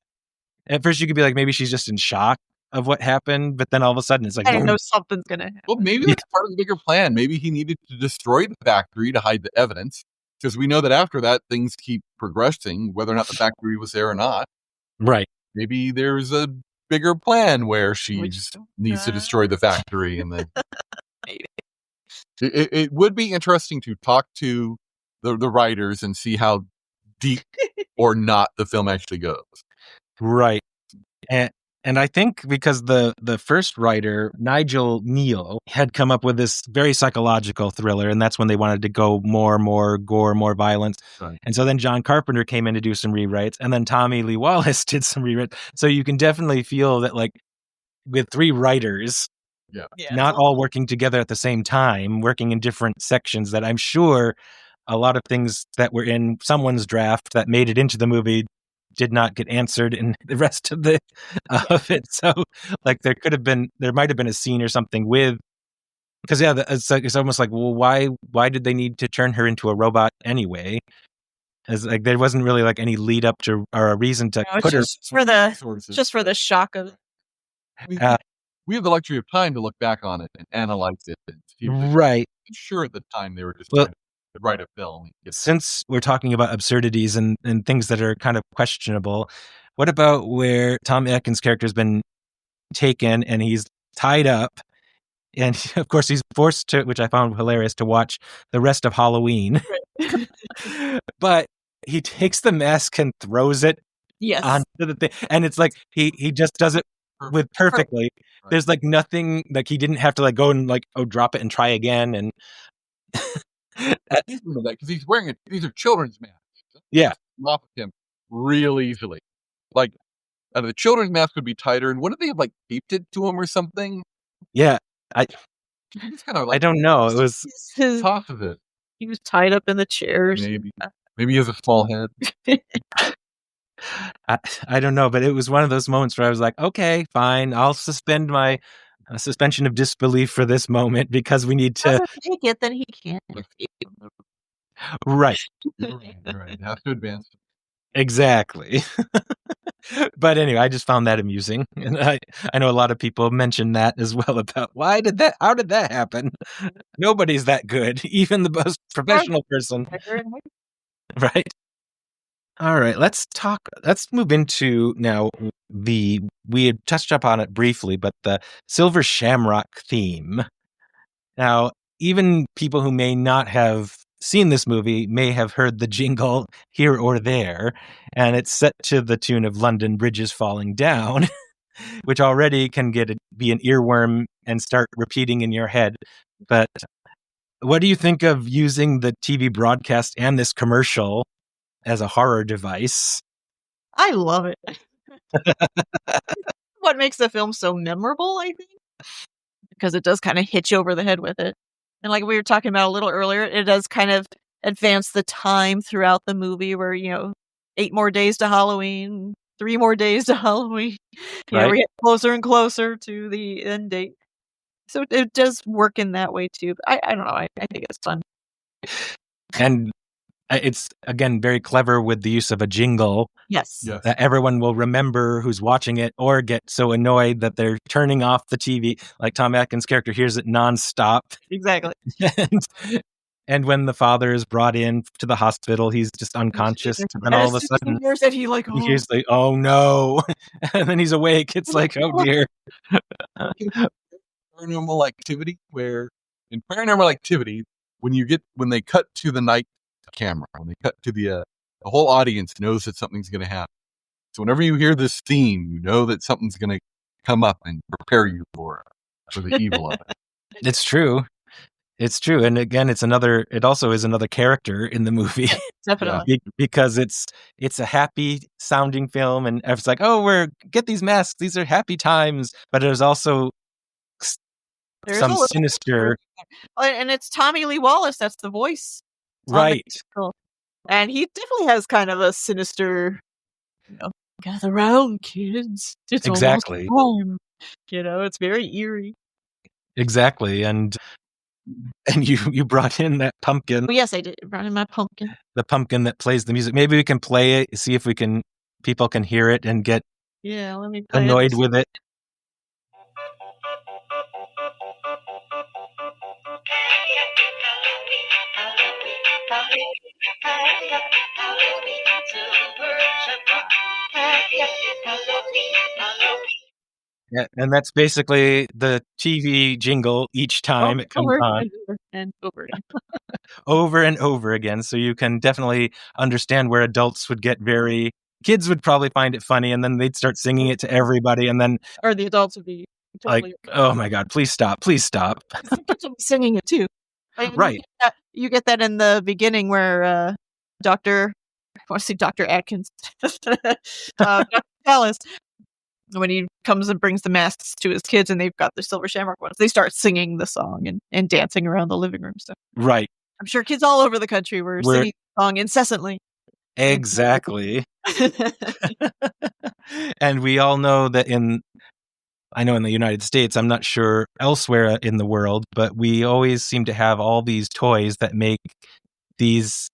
maybe she's just in shock of what happened, but then all of a sudden it's like, I know something's gonna happen. Well, maybe that's part of the bigger plan. Maybe he needed to destroy the factory to hide the evidence, because we know that after that things keep progressing, whether or not the factory was there or not. Right. Maybe there's a bigger plan where she needs to destroy the factory, and then it would be interesting to talk to the writers and see how deep or not the film actually goes. Right. And I think because the first writer, Nigel Neal, had come up with this very psychological thriller, and that's when they wanted to go more gore, more violence. Right. And so then John Carpenter came in to do some rewrites, and then Tommy Lee Wallace did some rewrites. So you can definitely feel that, like, with three writers, not all working together at the same time, working in different sections, that I'm sure a lot of things that were in someone's draft that made it into the movie did not get answered in the rest of it. So like there might have been a scene or something with, because it's almost like, well, why did they need to turn her into a robot anyway? As like there wasn't really like any lead up to or a reason to put her just for the shock of it. We have the luxury of time to look back on it and analyze it. Right. I'm sure at the time they were just trying to write a film. Since we're talking about absurdities and things that are kind of questionable, what about where Tom Atkins' character has been taken and he's tied up, and of course he's forced to, which I found hilarious, to watch the rest of Halloween. But he takes the mask and throws it onto the thing, and it's like he just does it with perfectly. Right. There's like nothing, like he didn't have to like go and like drop it and try again, and because he's wearing it. These are children's masks. Yeah, off of him real easily. Like the children's mask would be tighter, and wouldn't they have like taped it to him or something? Yeah, I don't know. It was top of it. He was tied up in the chairs. Maybe he has a small head. I don't know, but it was one of those moments where I was like, okay, fine, I'll suspend my suspension of disbelief for this moment because we need to take it. Then he can't. Right. You're right. Have to advance. Exactly. But anyway, I just found that amusing. And I know a lot of people mention that as well about how did that happen? Nobody's that good, even the most professional person. Right. All right, let's move into now we had touched upon it briefly, but the Silver Shamrock theme. Now, even people who may not have seen this movie may have heard the jingle here or there, and it's set to the tune of London Bridges Falling Down, which already can be an earworm and start repeating in your head. But what do you think of using the TV broadcast and this commercial as a horror device? I love it. What makes the film so memorable, I think, because it does kind of hit you over the head with it. And like we were talking about a little earlier, it does kind of advance the time throughout the movie where, 8 more days to Halloween, 3 more days to Halloween. Right. We get closer and closer to the end date. So it does work in that way too. But I don't know. I think it's fun. And it's, again, very clever with the use of a jingle. Yes. That everyone will remember who's watching it or get so annoyed that they're turning off the TV. Like Tom Atkins' character hears it nonstop. Exactly. And when the father is brought in to the hospital, he's just unconscious. And then all of a sudden, he hears like, oh no. And then he's awake. It's like, oh dear. Paranormal Activity, where in Paranormal Activity, when they cut to the night camera, when they cut to the whole audience knows that something's going to happen. So whenever you hear this theme, you know that something's going to come up and prepare you for the evil of it. It's true. It's true. And again, it also is another character in the movie. Definitely. Because it's a happy sounding film and it's like, oh, get these masks. These are happy times. But there's also some sinister. And it's Tommy Lee Wallace. That's the voice. Right. And he definitely has kind of a sinister, gather round, kids. It's exactly. almost time. It's very eerie. Exactly. And you brought in that pumpkin. Oh, yes, I did. I brought in my pumpkin. The pumpkin that plays the music. Maybe we can play it, see if people can hear it and get let me play annoyed with it. Yeah, and that's basically the TV jingle each time it comes on. And over again. Over and over again. So you can definitely understand where adults would get kids would probably find it funny, and then they'd start singing it to everybody, and then... Or the adults would be totally... like, oh my God, please stop, please stop. Singing it too. Right. You get that in the beginning where Dr. Atkins, Dr. Ellis, when he comes and brings the masks to his kids and they've got the Silver Shamrock ones, they start singing the song and dancing around the living room. So right. I'm sure kids all over the country were singing the song incessantly. Exactly. And we all know that I know in the United States, I'm not sure elsewhere in the world, but we always seem to have all these toys that make these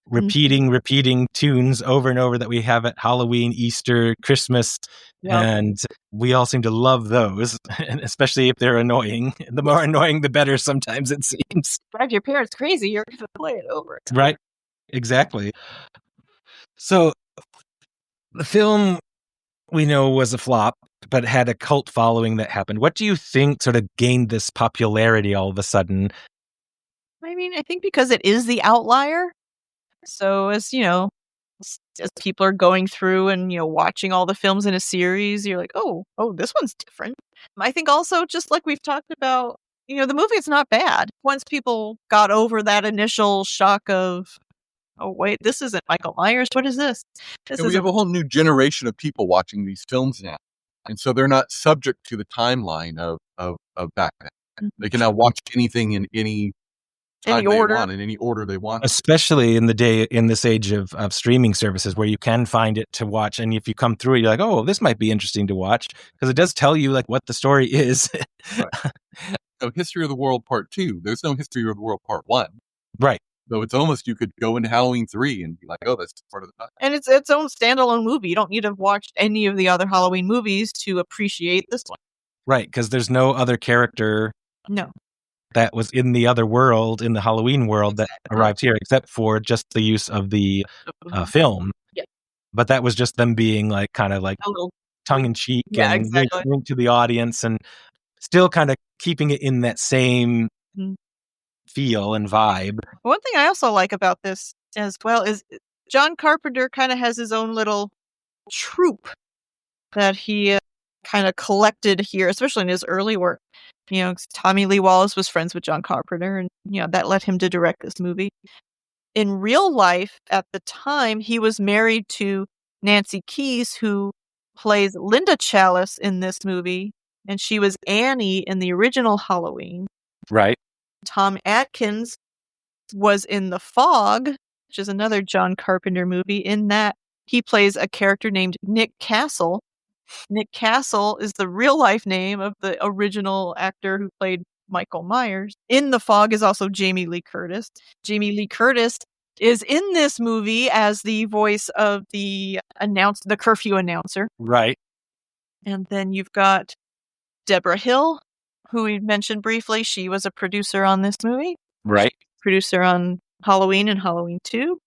repeating tunes over and over that we have at Halloween, Easter, Christmas, and we all seem to love those, and especially if they're annoying. The more annoying, the better sometimes it seems. Drive your parents crazy, you're going to play it over. Right, exactly. So the film, we know, was a flop, but had a cult following that happened. What do you think sort of gained this popularity all of a sudden? I mean, I think because it is the outlier. So as people are going through and, watching all the films in a series, you're like, oh, this one's different. I think also, just like we've talked about, the movie is not bad. Once people got over that initial shock of, oh, wait, this isn't Michael Myers. What is this? We have a whole new generation of people watching these films now. And so they're not subject to the timeline of back then. Mm-hmm. They can now watch anything in any order. In any order they want. Especially in this age of streaming services where you can find it to watch. And if you come through it, you're like, oh, this might be interesting to watch, because it does tell you like what the story is. Right. So History of the World Part 2. There's no History of the World Part 1. Right. So it's almost, you could go into Halloween 3 and be like, oh, that's part of the time. And it's its own standalone movie. You don't need to have watched any of the other Halloween movies to appreciate this one. Right, because there's no other character No. that was in the other world, in the Halloween world, that arrived here, except for just the use of the film. Yeah. But that was just them being like kind of like A little tongue-in-cheek Yeah, and exactly. wink to the audience, and still kind of keeping it in that same Mhm. feel and vibe. One thing I also like about this as well is John Carpenter kind of has his own little troupe that he kind of collected here, especially in his early work. You know, Tommy Lee Wallace was friends with John Carpenter, and you know that led him to direct this movie. In real life, at the time, he was married to Nancy Keys, who plays Linda Chalice in this movie, and she was Annie in the original Halloween. Right. Tom Atkins was in The Fog, which is another John Carpenter movie. In that, he plays a character named Nick Castle. Nick Castle is the real life name of the original actor who played Michael Myers. In The Fog is also Jamie Lee Curtis. Jamie Lee Curtis is in this movie as the voice of the curfew announcer. Right. And then you've got Deborah Hill, who we mentioned briefly. She was a producer on this movie. Right. Producer on Halloween and Halloween 2.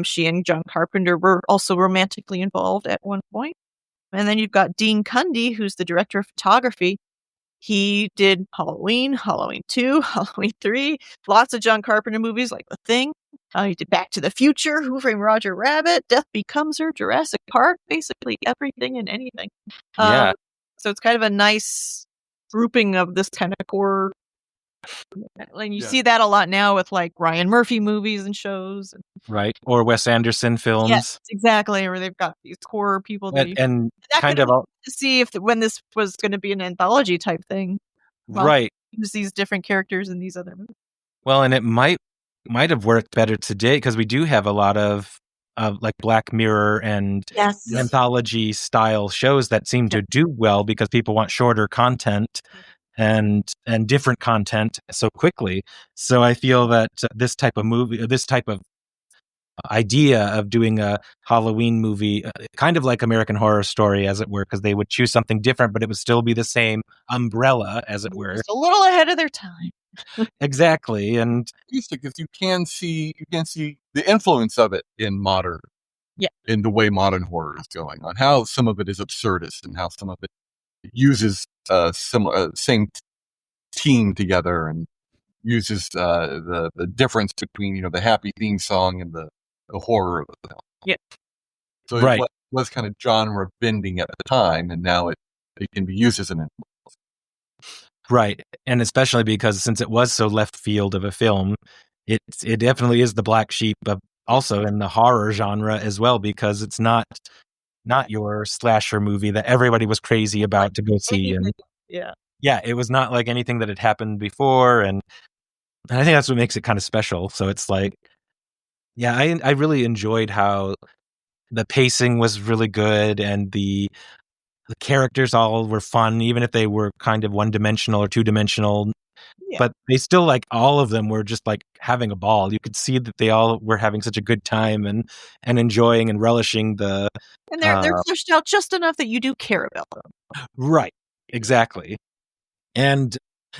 She and John Carpenter were also romantically involved at one point. And then you've got Dean Cundy, who's the director of photography. He did Halloween, Halloween 2, Halloween 3, lots of John Carpenter movies like The Thing. He did Back to the Future, Who Framed Roger Rabbit, Death Becomes Her, Jurassic Park, basically everything and anything. Yeah. So it's kind of a nice grouping of this kind of core. And you see that a lot now with like Ryan Murphy movies and shows. Right. Or Wes Anderson films. Yes, exactly. Where they've got these core people that And that kind could of to see when this was going to be an anthology type thing. Well, right. use these different characters in these other movies. Well, and it might have worked better today because we do have a lot of like Black Mirror and anthology style shows that seem to do well because people want shorter content and different content so quickly. So I feel that this type of movie, this type of idea of doing a Halloween movie, kind of like American Horror Story, as it were, because they would choose something different, but it would still be the same umbrella, as it were. Just a little ahead of their time. Exactly, and Because you can see the influence of it in in the way modern horror is going on. How some of it is absurdist, and how some of it uses same team together and uses the difference between the happy theme song and the horror of the film. Yeah. So right. it was kind of genre bending at the time, and now it can be used as an influence. Right, and especially because since it was so left field of a film, it definitely is the black sheep of also in the horror genre as well, because it's not your slasher movie that everybody was crazy about to go see. And yeah, it was not like anything that had happened before, and I think that's what makes it kind of special. So it's like, yeah, I really enjoyed how the pacing was really good, and the characters all were fun, even if they were kind of one-dimensional or two-dimensional. Yeah. But they still, like, all of them were just like having a ball. You could see that they all were having such a good time and enjoying and relishing the. And they're fleshed out just enough that you do care about them. Right, exactly. And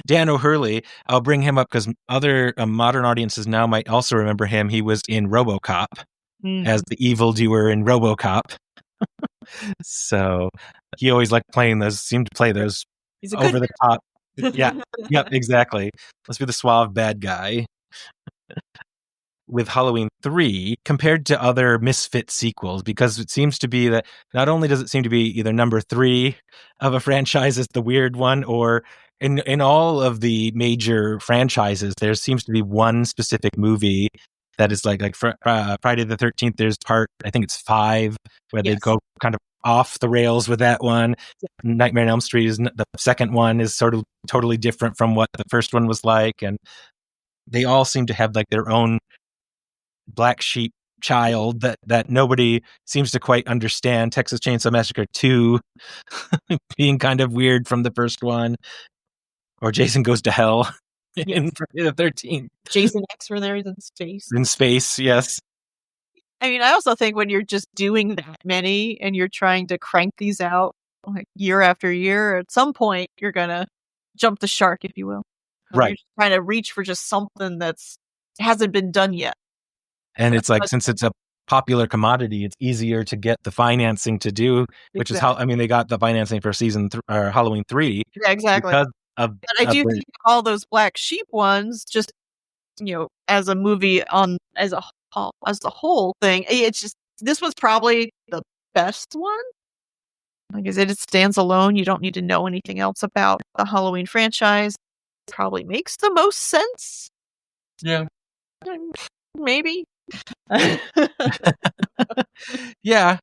Dan O'Hurley, I'll bring him up because other modern audiences now might also remember him. He was in RoboCop as the evildoer in RoboCop. So he always liked playing those. Seemed to play those over the top. Yeah, yep, exactly. Let's be the suave bad guy. With Halloween 3, compared to other misfit sequels, because it seems to be that not only does it seem to be either number 3 of a franchise as the weird one, or in all of the major franchises, there seems to be one specific movie that is like Friday the 13th. There's I think it's 5, where they go kind of off the rails with that one. Nightmare on Elm Street is the second one is sort of totally different from what the first one was like, and they all seem to have like their own black sheep child that nobody seems to quite understand. Texas Chainsaw Massacre 2 being kind of weird from the first one, or Jason Goes to Hell. in Friday the 13th. Jason X were there in space. In space, yes. I mean, I also think when you're just doing that many and you're trying to crank these out like year after year, at some point you're gonna jump the shark, if you will. Right. You're trying to reach for just something that's hasn't been done yet. And it's like, since it's a popular commodity, it's easier to get the financing to do, which is how, I mean, they got the financing for Halloween 3. Yeah, exactly. Because of, but I do think all those Black Sheep ones, just, as a movie as a whole thing, it's just, this was probably the best one. Like I said, it stands alone. You don't need to know anything else about the Halloween franchise. It probably makes the most sense. Yeah. Maybe. Yeah.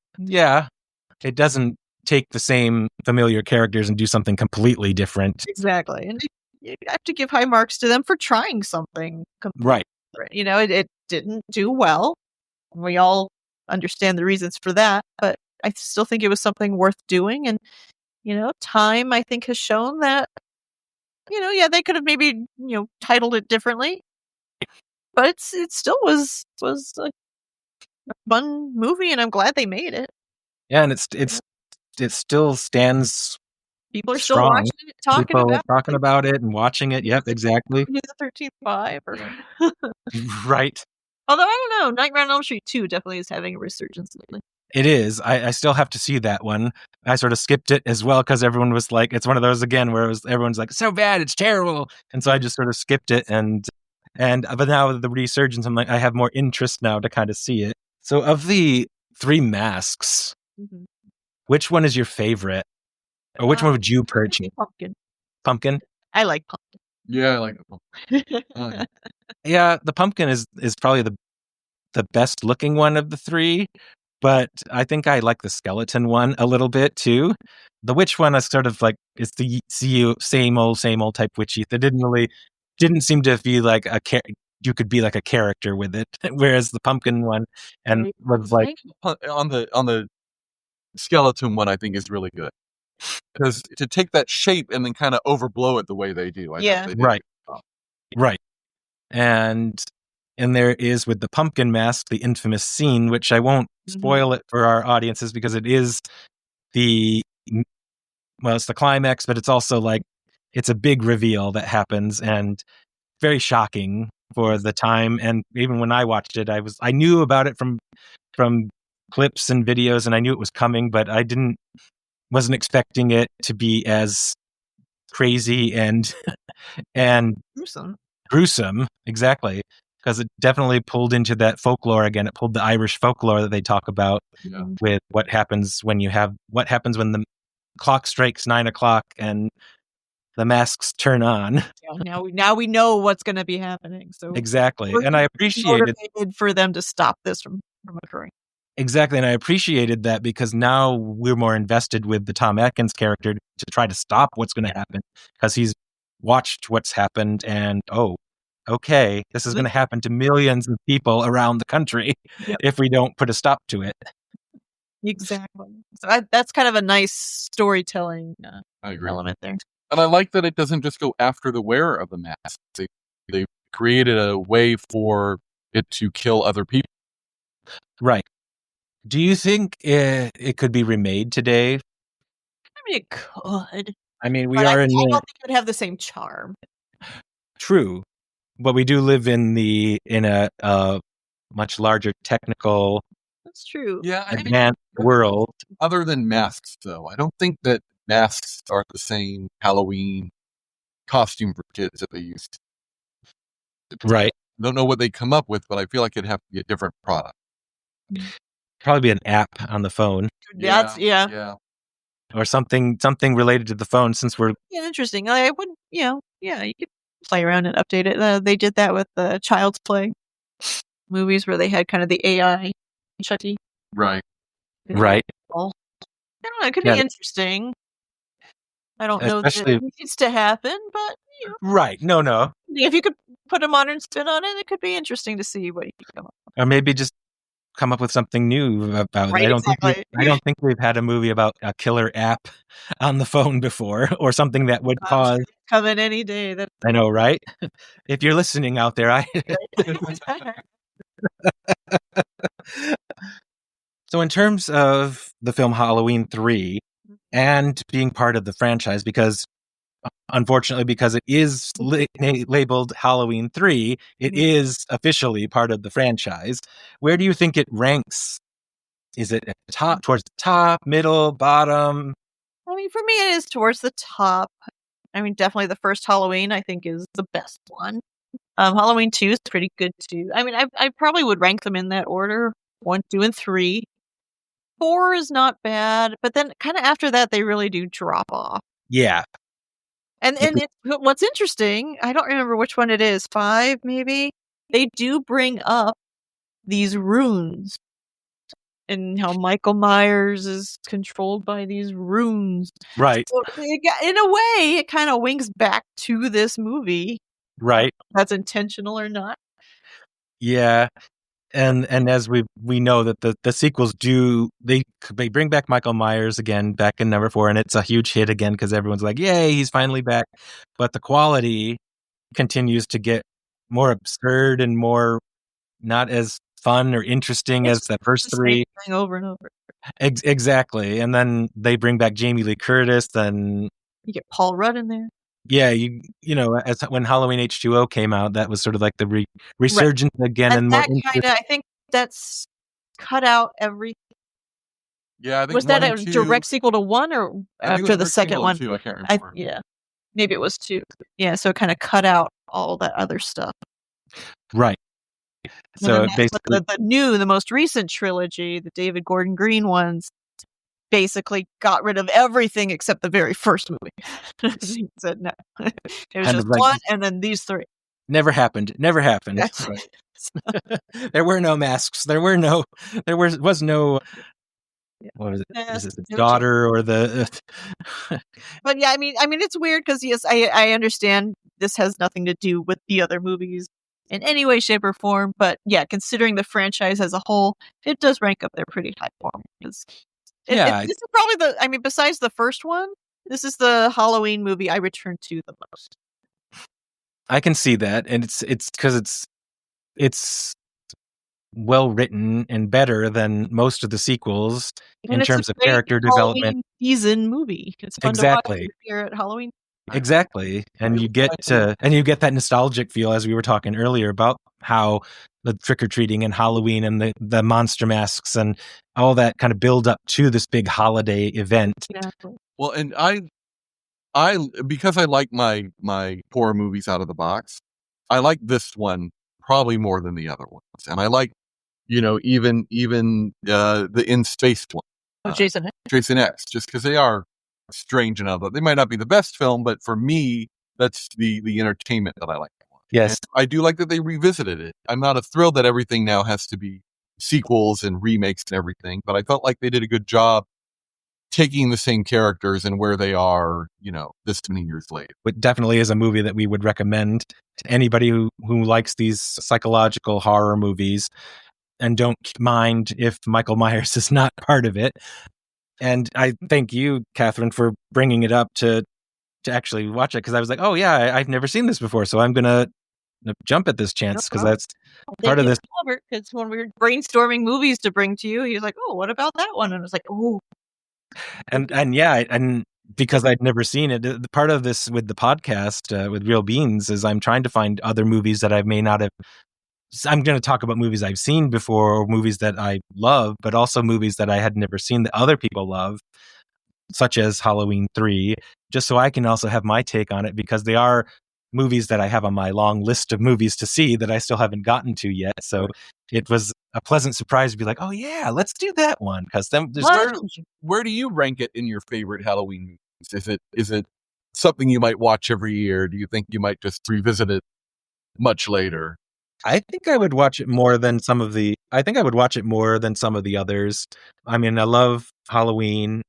It doesn't take the same familiar characters and do something completely different. Exactly. And you have to give high marks to them for trying something completely different. It didn't do well. We all understand the reasons for that, but I still think it was something worth doing. And, time, I think, has shown that, they could have maybe, titled it differently. But it still was a fun movie, and I'm glad they made it. Yeah, and it still stands. People are strong. still watching it, talking about it and watching it. Yep, exactly. The 13th vibe, right. Although I don't know, Nightmare on Elm Street 2 definitely is having a resurgence lately. It is. I still have to see that one. I sort of skipped it as well because everyone was like, it's one of those again where everyone's like, so bad, it's terrible, and so I just sort of skipped it but now with the resurgence, I'm like, I have more interest now to kind of see it. So of the 3 masks, which one is your favorite? Or which one would you purchase? Pumpkin. Pumpkin? I like pumpkin. Yeah, I like the pumpkin. Yeah, the pumpkin is probably the best looking one of the 3, but I think I like the skeleton one a little bit too. The witch one is sort of like, it's the same old type witchy. That didn't seem to be like you could be like a character with it, whereas the pumpkin one was like on the skeleton one, I think is really good because to take that shape and then kind of overblow it the way they do, right, and there is with the pumpkin mask the infamous scene, which I won't spoil it for our audiences because it is it's the climax, but it's also like it's a big reveal that happens and very shocking for the time. And even when I watched it, I knew about it from clips and videos, and I knew it was coming, but I wasn't expecting it to be as crazy and gruesome, exactly, because it definitely pulled into that folklore again. It pulled the Irish folklore that they talk about with what happens when the clock strikes 9:00 and the masks turn on. Yeah, now we know what's going to be happening. So exactly, and I appreciated for them to stop this from occurring. Exactly, and I appreciated that because now we're more invested with the Tom Atkins character to try to stop what's going to happen because he's watched what's happened and okay, this is going to happen to millions of people around the country if we don't put a stop to it. Exactly. So that's kind of a nice storytelling element there. And I like that it doesn't just go after the wearer of the mask. They created a way for it to kill other people. Right. Do you think it could be remade today? I mean, it could. I mean, I don't think it would have the same charm. True. But we do live in a much larger technical That's true. Yeah, advanced world. Other than masks, though, I don't think that masks are the same Halloween costume for kids that they used to. Right. I don't know what they come up with, but I feel like it'd have to be a different product. Probably be an app on the phone. Yeah. Or something related to the phone since we're... Yeah, interesting. I would, you could play around and update it. They did that with the Child's Play movies where they had kind of the AI Chucky. Right. Right. I don't know. It could be interesting. I don't know that it needs to happen, but right. No. If you could put a modern spin on it, it could be interesting to see what you could come up with. Or maybe just come up with something new about it. I don't think we've had a movie about a killer app on the phone before, or something that would cause coming any day. I know, right? If you're listening out there, So in terms of the film Halloween 3 and being part of the franchise, because unfortunately, because it is labeled Halloween 3, it is officially part of the franchise. Where do you think it ranks? Is it at the top, towards the top, middle, bottom? I mean, for me, it is towards the top. I mean, definitely the first Halloween, I think, is the best one. Halloween 2 is pretty good, too. I mean, I probably would rank them in that order. 1, 2, and 3. 4 is not bad, but then kind of after that, they really do drop off. Yeah. And what's interesting, I don't remember which one it is, 5 maybe? They do bring up these runes and how Michael Myers is controlled by these runes. Right. So in a way, it kind of winks back to this movie. Right. That's intentional or not. Yeah. And as we know that the sequels they bring back Michael Myers again back in number 4, and it's a huge hit again because everyone's like, yay, he's finally back. But the quality continues to get more absurd and more not as fun or interesting as the first 3. Thing over and over. Exactly. And then they bring back Jamie Lee Curtis, then you get Paul Rudd in there. Yeah, you know, as when Halloween H2O came out, that was sort of like the resurgence again, and more. I think that's cut out everything. Yeah, I think was that a direct sequel to 1 or after the second one? 2, I can't remember. Yeah, maybe it was 2. Yeah, so it kind of cut out all that other stuff. Right. So basically, the most recent trilogy, the David Gordon Green ones, basically got rid of everything except the very first movie. He said no. It was just like, 1 and then these 3. Never happened. Never happened. Right. There were no masks. There was no. What was it? Is it the daughter or the? But yeah, I mean, it's weird because yes, I understand this has nothing to do with the other movies in any way, shape, or form. But yeah, considering the franchise as a whole, it does rank up there pretty high for me. This is probably besides the first one, this is the Halloween movie I return to the most. I can see that, and it's because it's well written and better than most of the sequels in terms of character development. Halloween season movie. It's fun to watch here at Halloween. Exactly, and you get that nostalgic feel, as we were talking earlier about how the trick or treating and Halloween and the monster masks and all that kind of build up to this big holiday event. Exactly. Well, and I because I like my horror movies out of the box, I like this one probably more than the other ones, and I like, even the in space one, Jason X, just because they are strange enough. They might not be the best film, but for me, that's the entertainment that I like. Yes, and I do like that they revisited it. I'm not thrilled that everything now has to be sequels and remakes and everything, but I felt like they did a good job taking the same characters and where they are, this many years later. It definitely is a movie that we would recommend to anybody who likes these psychological horror movies and don't mind if Michael Myers is not part of it. And I thank you, Kathryn, for bringing it up to actually watch it, because I was like, oh yeah, I've never seen this before, so I'm gonna jump at this chance because that's part of this. Because when we were brainstorming movies to bring to you, he was like, oh, what about that one? And I was like, oh. And yeah, and because I'd never seen it, the part of this with the podcast with Real Beans is I'm trying to find other movies that I may not have. I'm going to talk about movies I've seen before or movies that I love, but also movies that I had never seen that other people love, such as Halloween 3, just so I can also have my take on it, because they are movies that I have on my long list of movies to see that I still haven't gotten to yet. So it was a pleasant surprise to be like, oh yeah, let's do that one. Because where do you rank it in your favorite Halloween movies? Is it something you might watch every year? Do you think you might just revisit it much later? I think I would watch it more than some of the others. I mean, I love Halloween,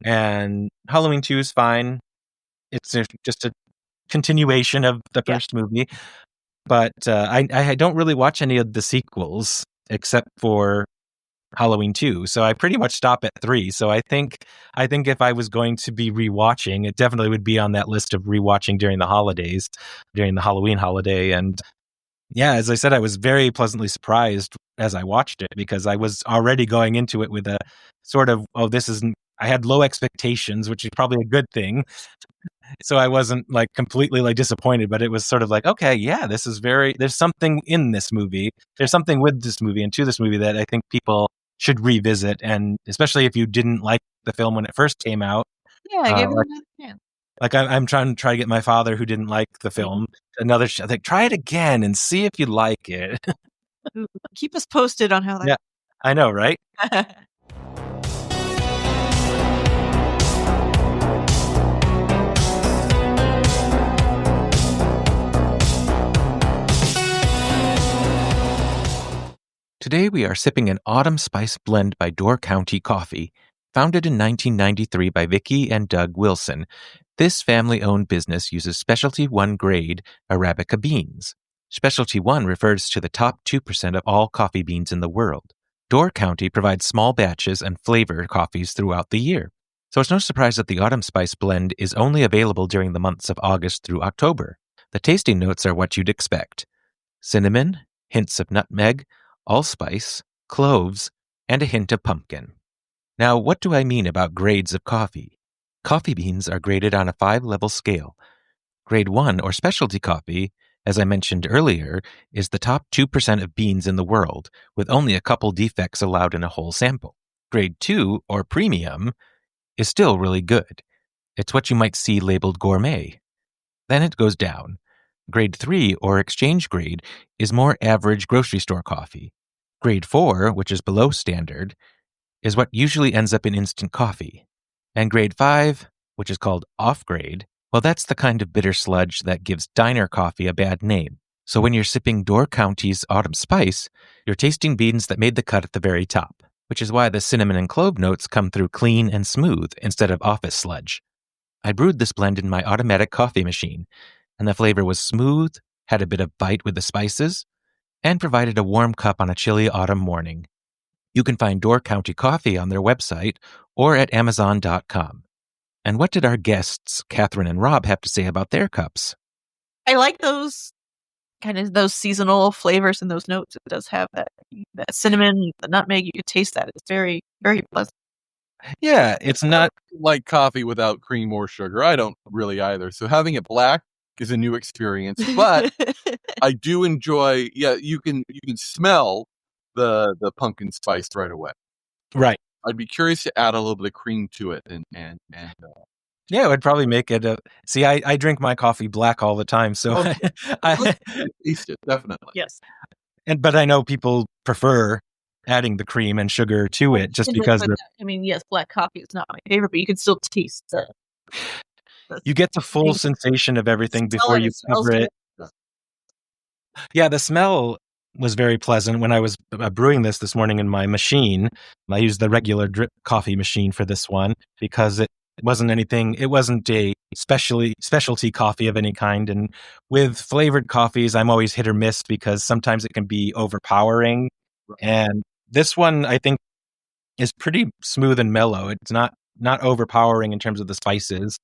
and Halloween 2 is fine. It's just a continuation of the first movie. But I don't really watch any of the sequels except for Halloween 2. So I pretty much stop at 3. So I think if I was going to be rewatching, it definitely would be on that list of rewatching during the holidays, during the Halloween holiday. And yeah, as I said, I was very pleasantly surprised as I watched it because I was already going into it with a sort of, I had low expectations, which is probably a good thing. So I wasn't like completely like disappointed, but it was sort of like, okay, yeah, there's something in this movie. There's something with this movie and to this movie that I think people should revisit. And especially if you didn't like the film when it first came out. Yeah, I gave it another chance. Like I'm trying to get my father who didn't like the film another shot. Like, try it again and see if you like it. Ooh, keep us posted on how that. Yeah, I know, right? Today we are sipping an autumn spice blend by Door County Coffee, founded in 1993 by Vicki and Doug Wilson. This family-owned business uses Specialty 1 grade Arabica beans. Specialty 1 refers to the top 2% of all coffee beans in the world. Door County provides small batches and flavor coffees throughout the year. So it's no surprise that the autumn spice blend is only available during the months of August through October. The tasting notes are what you'd expect: cinnamon, hints of nutmeg, allspice, cloves, and a hint of pumpkin. Now, what do I mean about grades of coffee? Coffee beans are graded on a 5-level scale. Grade 1, or specialty coffee, as I mentioned earlier, is the top 2% of beans in the world, with only a couple defects allowed in a whole sample. Grade 2, or premium, is still really good. It's what you might see labeled gourmet. Then it goes down. Grade 3, or exchange grade, is more average grocery store coffee. Grade 4, which is below standard, is what usually ends up in instant coffee. And grade 5, which is called off-grade, well, that's the kind of bitter sludge that gives diner coffee a bad name. So when you're sipping Door County's Autumn Spice, you're tasting beans that made the cut at the very top, which is why the cinnamon and clove notes come through clean and smooth instead of office sludge. I brewed this blend in my automatic coffee machine, and the flavor was smooth, had a bit of bite with the spices, and provided a warm cup on a chilly autumn morning. You can find Door County Coffee on their website or at Amazon.com. And what did our guests, Kathryn and Rob, have to say about their cups? I like those seasonal flavors and those notes. It does have that cinnamon, the nutmeg. You could taste that. It's very, very pleasant. Yeah, it's not like coffee without cream or sugar. I don't really either. So having it black is a new experience. But I do enjoy. Yeah, you can smell the pumpkin spice right away. Right. I'd be curious to add a little bit of cream to it, and yeah, it would probably make it. See, I drink my coffee black all the time, so I taste it definitely. Yes. But I know people prefer adding the cream and sugar to it just because. I mean, yes, black coffee is not my favorite, but you can still taste the you get the full sensation of everything before you cover it. Yeah, the smell was very pleasant when I was brewing this morning in my machine. I used the regular drip coffee machine for this one because it wasn't a specialty coffee of any kind. And with flavored coffees, I'm always hit or miss because sometimes it can be overpowering. Right. And this one, I think, is pretty smooth and mellow. It's not overpowering in terms of the spices.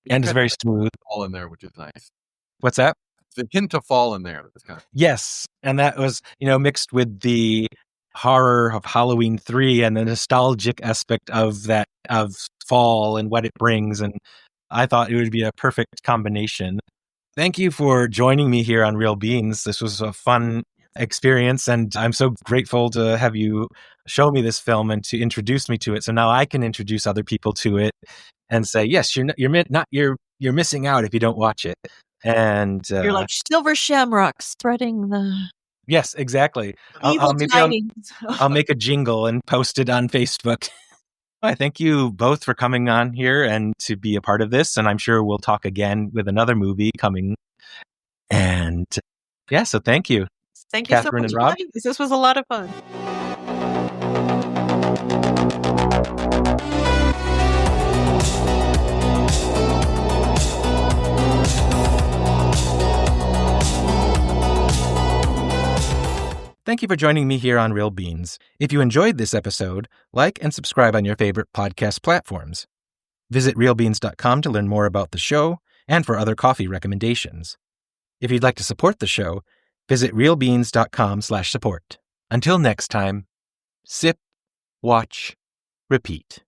And it's very smooth. All in there, which is nice. What's that? The hint of fall in there. Yes, and that was mixed with the horror of Halloween 3 and the nostalgic aspect of fall and what it brings, and I thought it would be a perfect combination. Thank you for joining me here on Real Beans. This was a fun experience, and I'm so grateful to have you show me this film and to introduce me to it. So now I can introduce other people to it and say, yes, you're missing out if you don't watch it. And you're like Silver Shamrock spreading the. Yes, exactly. I'll make a jingle and post it on Facebook. I thank you both for coming on here and to be a part of this. And I'm sure we'll talk again with another movie coming. And yeah, so thank you. Thank you Kathryn so much and Rob. This was a lot of fun. Thank you for joining me here on Real Beans. If you enjoyed this episode, like and subscribe on your favorite podcast platforms. Visit realbeans.com to learn more about the show and for other coffee recommendations. If you'd like to support the show, visit realbeans.com/support. Until next time, sip, watch, repeat.